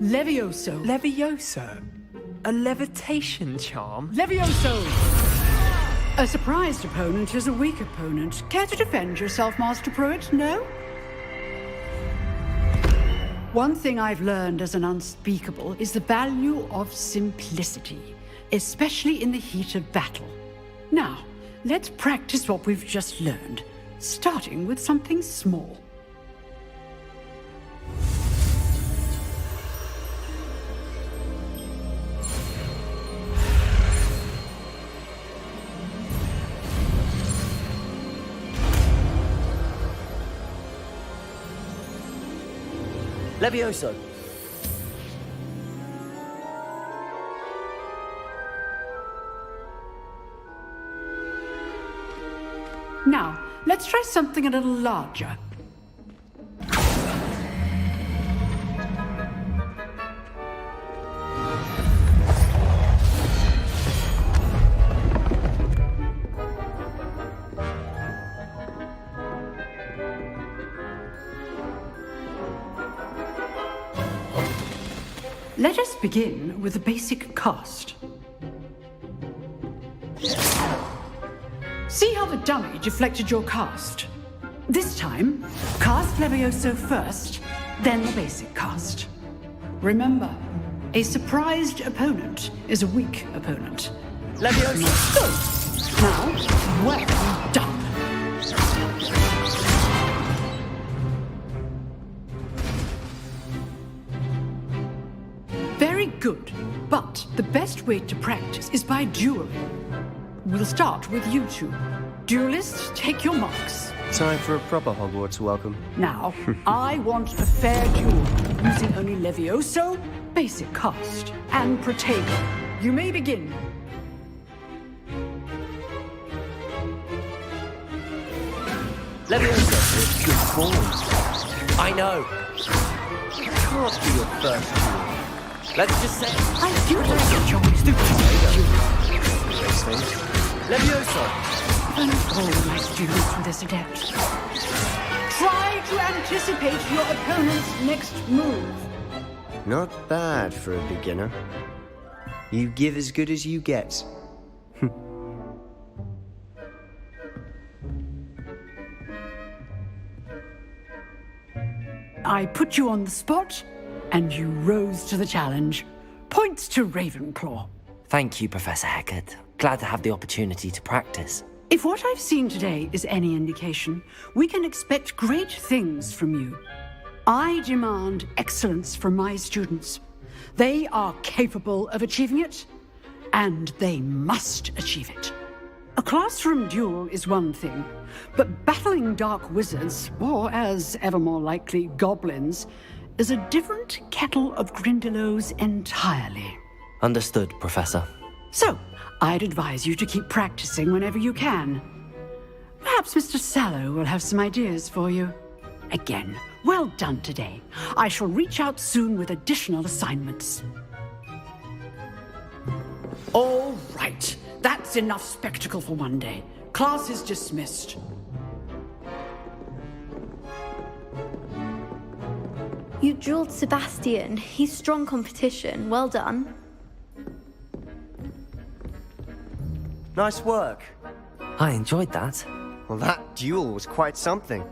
Levioso. Levioso? A levitation charm? Levioso! A surprised opponent is a weak opponent. Care to defend yourself, Master Pruitt? No? One thing I've learned as an unspeakable is the value of simplicity, especially in the heat of battle. Now, let's practice what we've just learned, starting with something small. Levioso. Now, let's try something a little larger. Let us begin with the basic cast. See how the dummy deflected your cast? This time, cast Levioso first, then the basic cast. Remember, a surprised opponent is a weak opponent. Levioso! Now, well done. Very good, but the best way to practice is by dueling. We'll start with you two. Duelists, take your marks. Time for a proper Hogwarts welcome. Now, I want a fair duel, using only Levioso, basic cast, and Protego. You may begin. Levioso. Good form. I know. It can't be your first duel. Let's just say I do like your choice to Levioso. And all my students with this adept. Try to anticipate your opponent's next move. Not bad for a beginner. You give as good as you get. I put you on the spot, and you rose to the challenge. Points to Ravenclaw. Thank you, Professor Hecat. Glad to have the opportunity to practice. If what I've seen today is any indication, we can expect great things from you. I demand excellence from my students. They are capable of achieving it, and they must achieve it. A classroom duel is one thing, but battling dark wizards, or as ever more likely, goblins, is a different kettle of Grindylows entirely. Understood, Professor. So, I'd advise you to keep practicing whenever you can. Perhaps Mr. Sallow will have some ideas for you. Again, well done today. I shall reach out soon with additional assignments. All right. That's enough spectacle for one day. Class is dismissed. You drilled Sebastian. He's strong competition. Well done. Nice work. I enjoyed that. Well, that duel was quite something.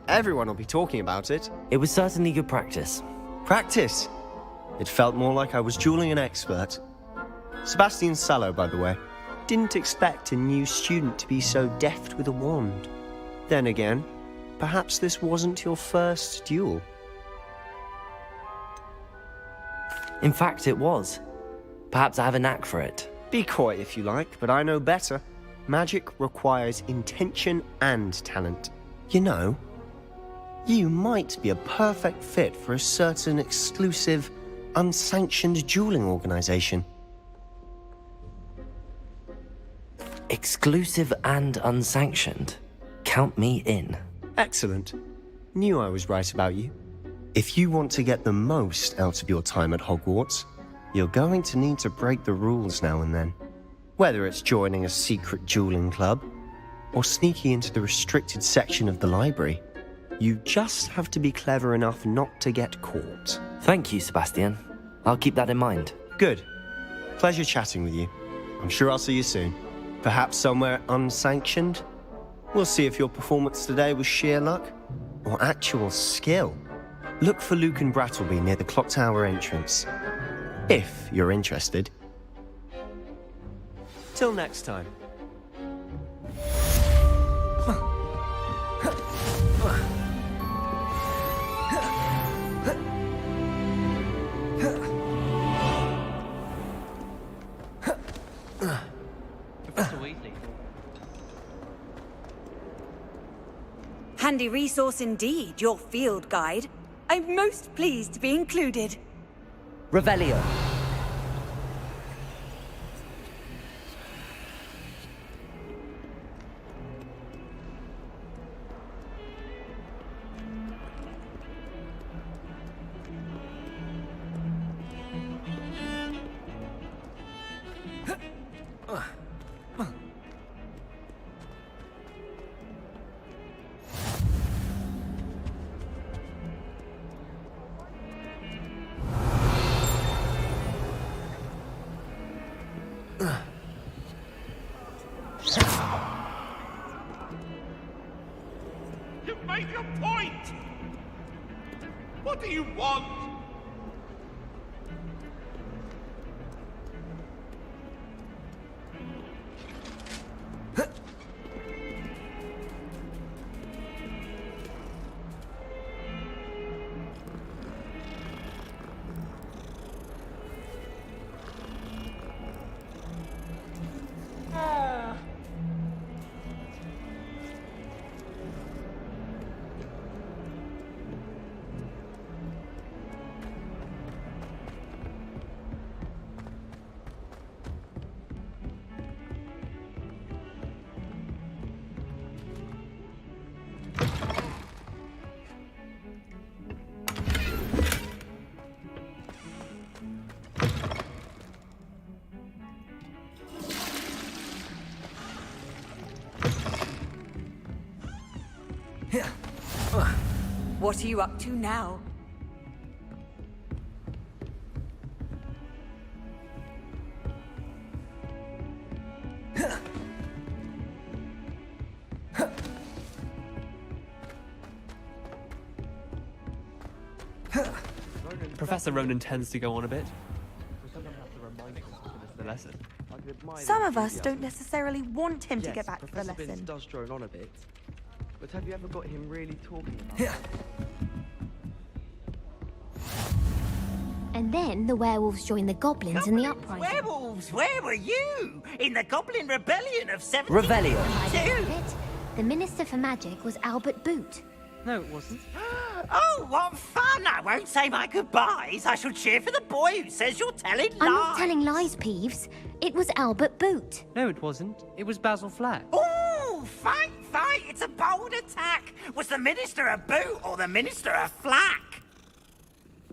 Everyone will be talking about it. It was certainly good practice. Practice? It felt more like I was dueling an expert. Sebastian Sallow, by the way. Didn't expect a new student to be so deft with a wand. Then again, perhaps this wasn't your first duel. In fact, it was. Perhaps I have a knack for it. Be coy if you like, but I know better. Magic requires intention and talent. You know, you might be a perfect fit for a certain exclusive, unsanctioned dueling organization. Exclusive and unsanctioned. Count me in. Excellent. Knew I was right about you. If you want to get the most out of your time at Hogwarts, you're going to need to break the rules now and then. Whether it's joining a secret dueling club, or sneaking into the restricted section of the library, you just have to be clever enough not to get caught. Thank you, Sebastian. I'll keep that in mind. Good. Pleasure chatting with you. I'm sure I'll see you soon. Perhaps somewhere unsanctioned? We'll see if your performance today was sheer luck, or actual skill. Look for Luke and Brattleby near the Clock Tower entrance. If you're interested. Till next time. Professor Weasley. Handy resource indeed, your field guide. I'm most pleased to be included. Revelio. You made your point! What do you want? What are you up to now? Professor Ronan tends to go on a bit. We sometimes have to remind him to finish the lesson. Some of us don't necessarily want him to get back to the Professor Binns lesson. does drone on a bit. But have you ever got him really talking about And then the werewolves joined the goblins in the uprising. Werewolves, where were you? In the Goblin Rebellion of 17... Revelio. I don't get it. The Minister for Magic was Albert Boot. No, it wasn't. Oh, what fun! I won't say my goodbyes. I shall cheer for the boy who says you're telling lies. I'm not telling lies, Peeves. It was Albert Boot. No, it wasn't. It was Basil Flack. Oh, fight! It's a bold attack. Was the Minister a boot or the Minister a flack?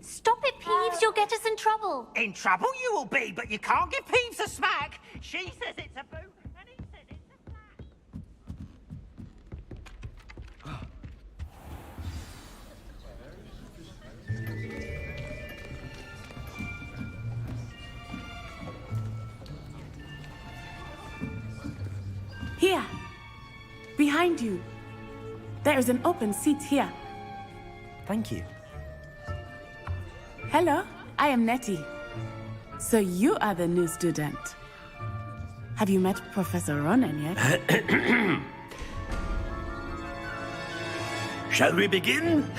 Stop it, Peeves. You'll get us in trouble. In trouble you will be, but you can't give Peeves a smack. She says it's a boot, and he says it's a flack. Here. Behind you. There is an open seat here. Thank you. Hello, I am Nettie. So you are the new student. Have you met Professor Ronan yet? Shall we begin?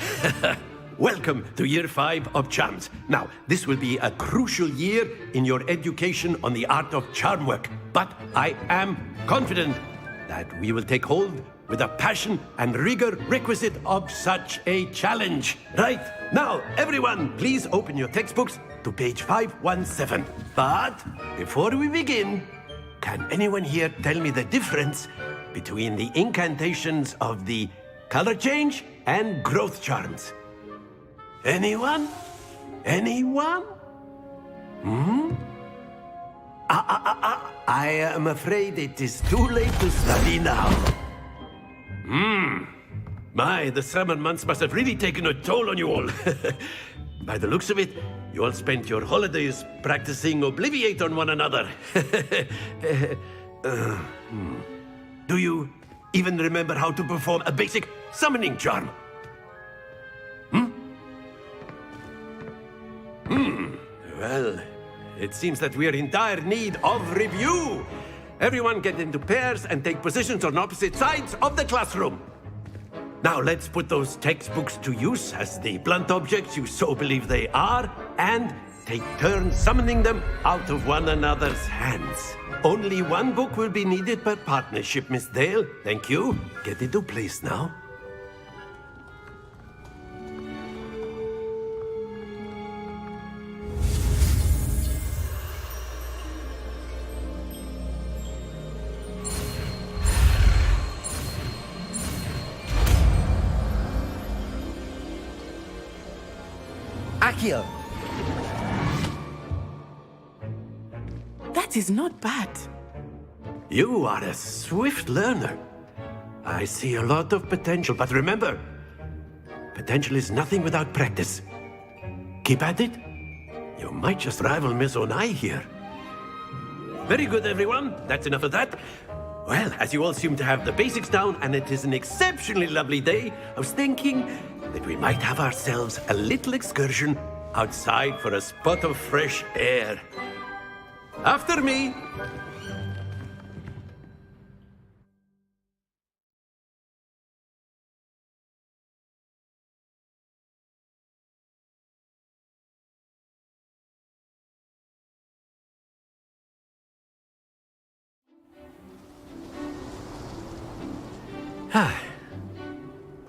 welcome to Year 5 of Charms. Now, this will be a crucial year in your education on the art of charm work, but I am confident that we will take hold with the passion and rigor requisite of such a challenge. Right, now, everyone, please open your textbooks to page 517. But before we begin, can anyone here tell me the difference between the incantations of the color change and growth charms? Anyone? Anyone? I am afraid it is too late to study now. My, the summer months must have really taken a toll on you all. By the looks of it, you all spent your holidays practicing Obliviate on one another. Do you even remember how to perform a basic summoning charm? Well, it seems that we are in dire need of review. Everyone get into pairs and take positions on opposite sides of the classroom. Now let's put those textbooks to use as the blunt objects you so believe they are, and take turns summoning them out of one another's hands. Only one book will be needed per partnership, Miss Dale. Thank you. Get into place now. Accio! That is not bad. You are a swift learner. I see a lot of potential, but remember, potential is nothing without practice. Keep at it. You might just rival Miss Onai here. Very good, everyone. That's enough of that. Well, as you all seem to have the basics down, and it is an exceptionally lovely day, I was thinking that we might have ourselves a little excursion outside for a spot of fresh air. After me.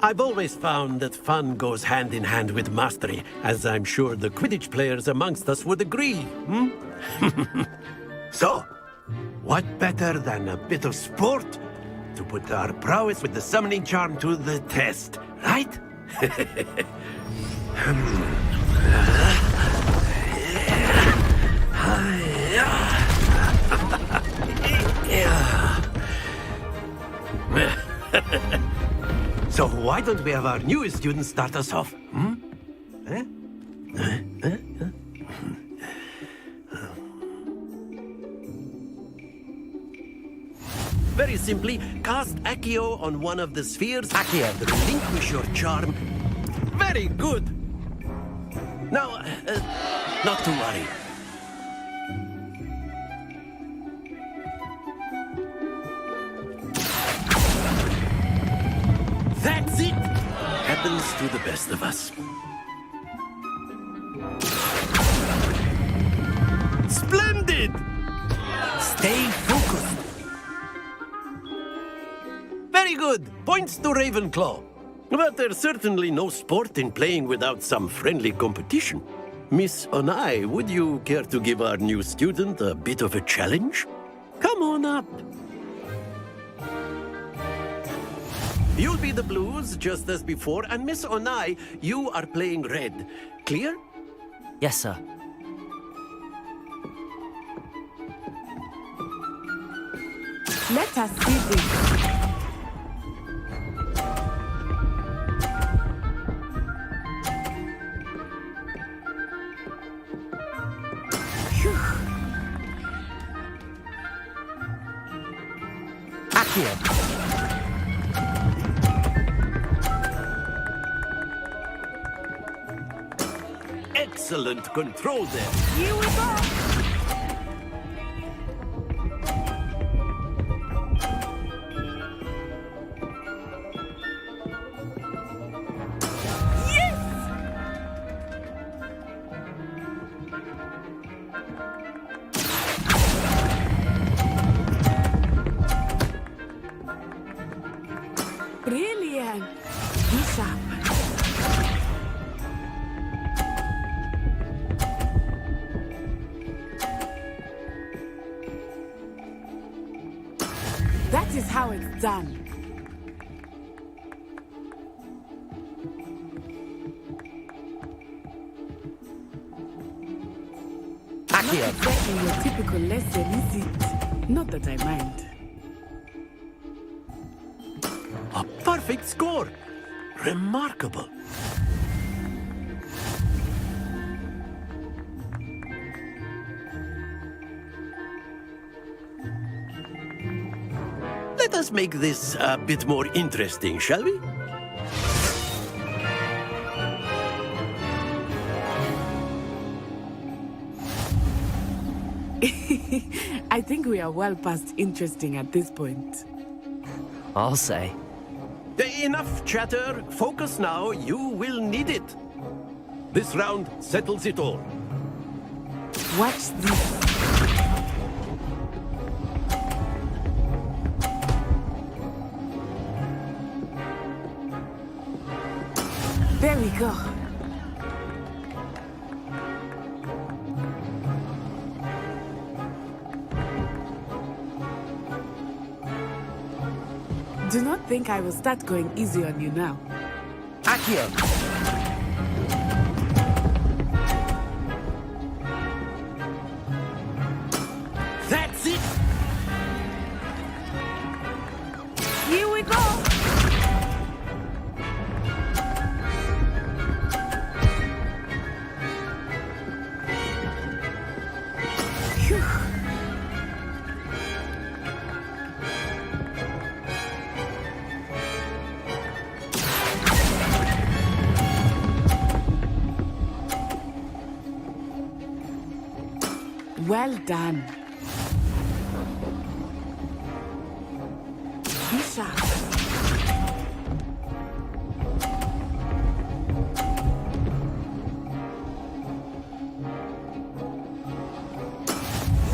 I've always found that fun goes hand in hand with mastery, as I'm sure the Quidditch players amongst us would agree, So, what better than a bit of sport to put our prowess with the summoning charm to the test, right? So why don't we have our newest student start us off? Very simply, cast Accio on one of the spheres. Accio, relinquish your charm. Very good. Now, not to worry. That's it! Happens to the best of us. Splendid! Stay focused. Very good. Points to Ravenclaw. But there's certainly no sport in playing without some friendly competition. Miss Onai, would you care to give our new student a bit of a challenge? Come on up. You'll be the blues, just as before, and Miss Onai, you are playing red. Clear? Yes, sir. Let us see this. Accio! Excellent control there. Here we go. Yes! is how it's done. Not exactly your typical lesson, is it? Not that I mind. A perfect score! Remarkable. Let us make this a bit more interesting, shall we? I think we are well past interesting at this point. I'll say. Enough chatter. Focus now. You will need it. This round settles it all. Watch this. There we go. Do not think I will start going easy on you now. Accio! That's it! Here we go! Phew. Well done. Be sharp.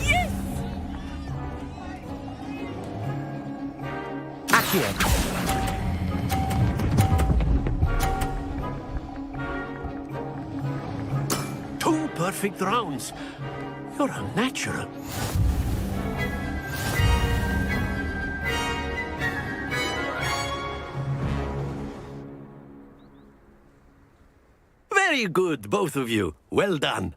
Yes! Accio! Two perfect rounds. You're a natural. Very good, both of you. Well done.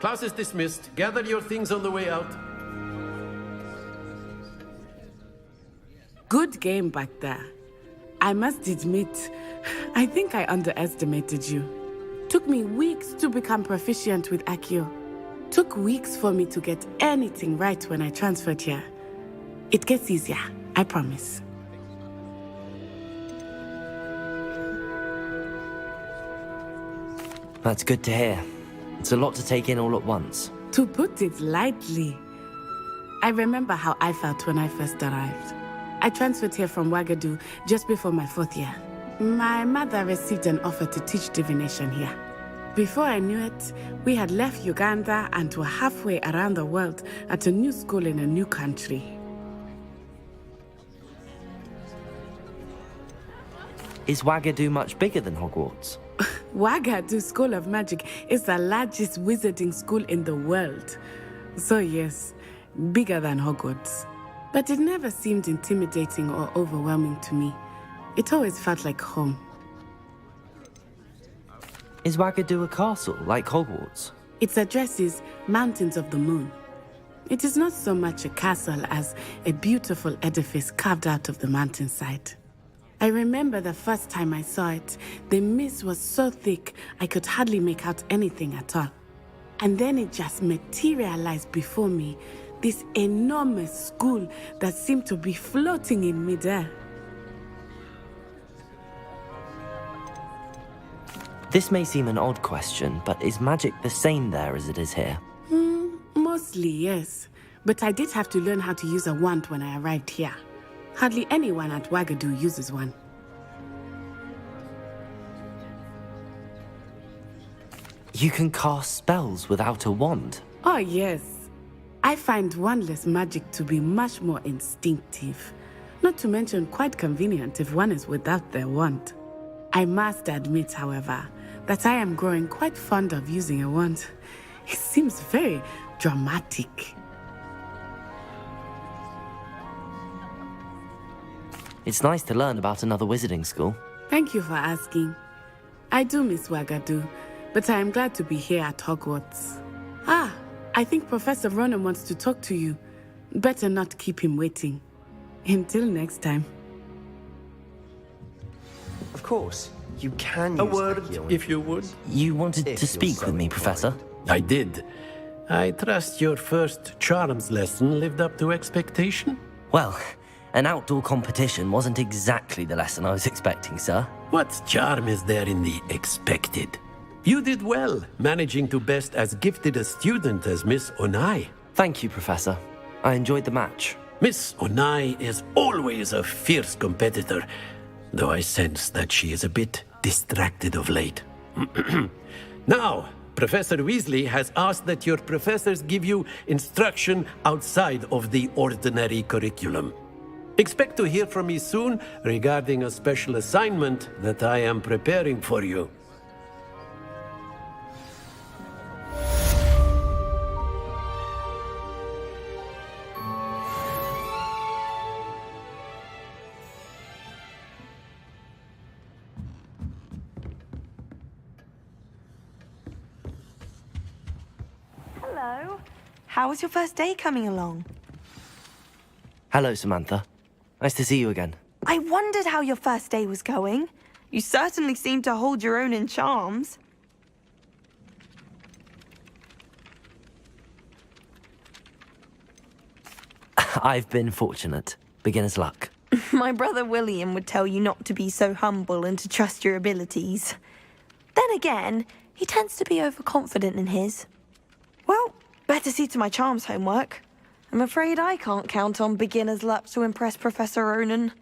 Class is dismissed. Gather your things on the way out. Good game back there. I must admit, I think I underestimated you. Took me weeks to become proficient with Accio. Took weeks for me to get anything right when I transferred here. It gets easier, I promise. That's good to hear. It's a lot to take in all at once. To put it lightly, I remember how I felt when I first arrived. I transferred here from Wagadu just before my 4th year. My mother received an offer to teach divination here. Before I knew it, we had left Uganda and were halfway around the world at a new school in a new country. Is Wagadu much bigger than Hogwarts? Wagadu School of Magic is the largest wizarding school in the world. So yes, bigger than Hogwarts. But it never seemed intimidating or overwhelming to me. It always felt like home. Is Wagadu a castle, like Hogwarts? Its address is Mountains of the Moon. It is not so much a castle as a beautiful edifice carved out of the mountainside. I remember the first time I saw it, the mist was so thick I could hardly make out anything at all. And then it just materialized before me, this enormous school that seemed to be floating in midair. This may seem an odd question, but is magic the same there as it is here? Mostly, yes. But I did have to learn how to use a wand when I arrived here. Hardly anyone at Wagadu uses one. You can cast spells without a wand? Oh, yes. I find wandless magic to be much more instinctive. Not to mention quite convenient if one is without their wand. I must admit, however, that I am growing quite fond of using a wand. It seems very dramatic. It's nice to learn about another wizarding school. Thank you for asking. I do miss Wagadu, but I am glad to be here at Hogwarts. Ah, I think Professor Ronen wants to talk to you. Better not keep him waiting. Until next time. Of course, you can A use word, Accio if you would. You wanted If to you're speak so with me, Professor? I did. I trust your first charms lesson lived up to expectation? Well, an outdoor competition wasn't exactly the lesson I was expecting, sir. What charm is there in the expected? You did well, managing to best as gifted a student as Miss Onai. Thank you, Professor. I enjoyed the match. Miss Onai is always a fierce competitor, though I sense that she is a bit distracted of late. Now, Professor Weasley has asked that your professors give you instruction outside of the ordinary curriculum. Expect to hear from me soon regarding a special assignment that I am preparing for you. Hello. How was your first day coming along? Hello, Samantha. Nice to see you again. I wondered how your first day was going. You certainly seem to hold your own in charms. I've been fortunate. Beginner's luck. My brother William would tell you not to be so humble and to trust your abilities. Then again, he tends to be overconfident in his. Well, better see to my charms homework. I'm afraid I can't count on beginner's luck to impress Professor Ronen.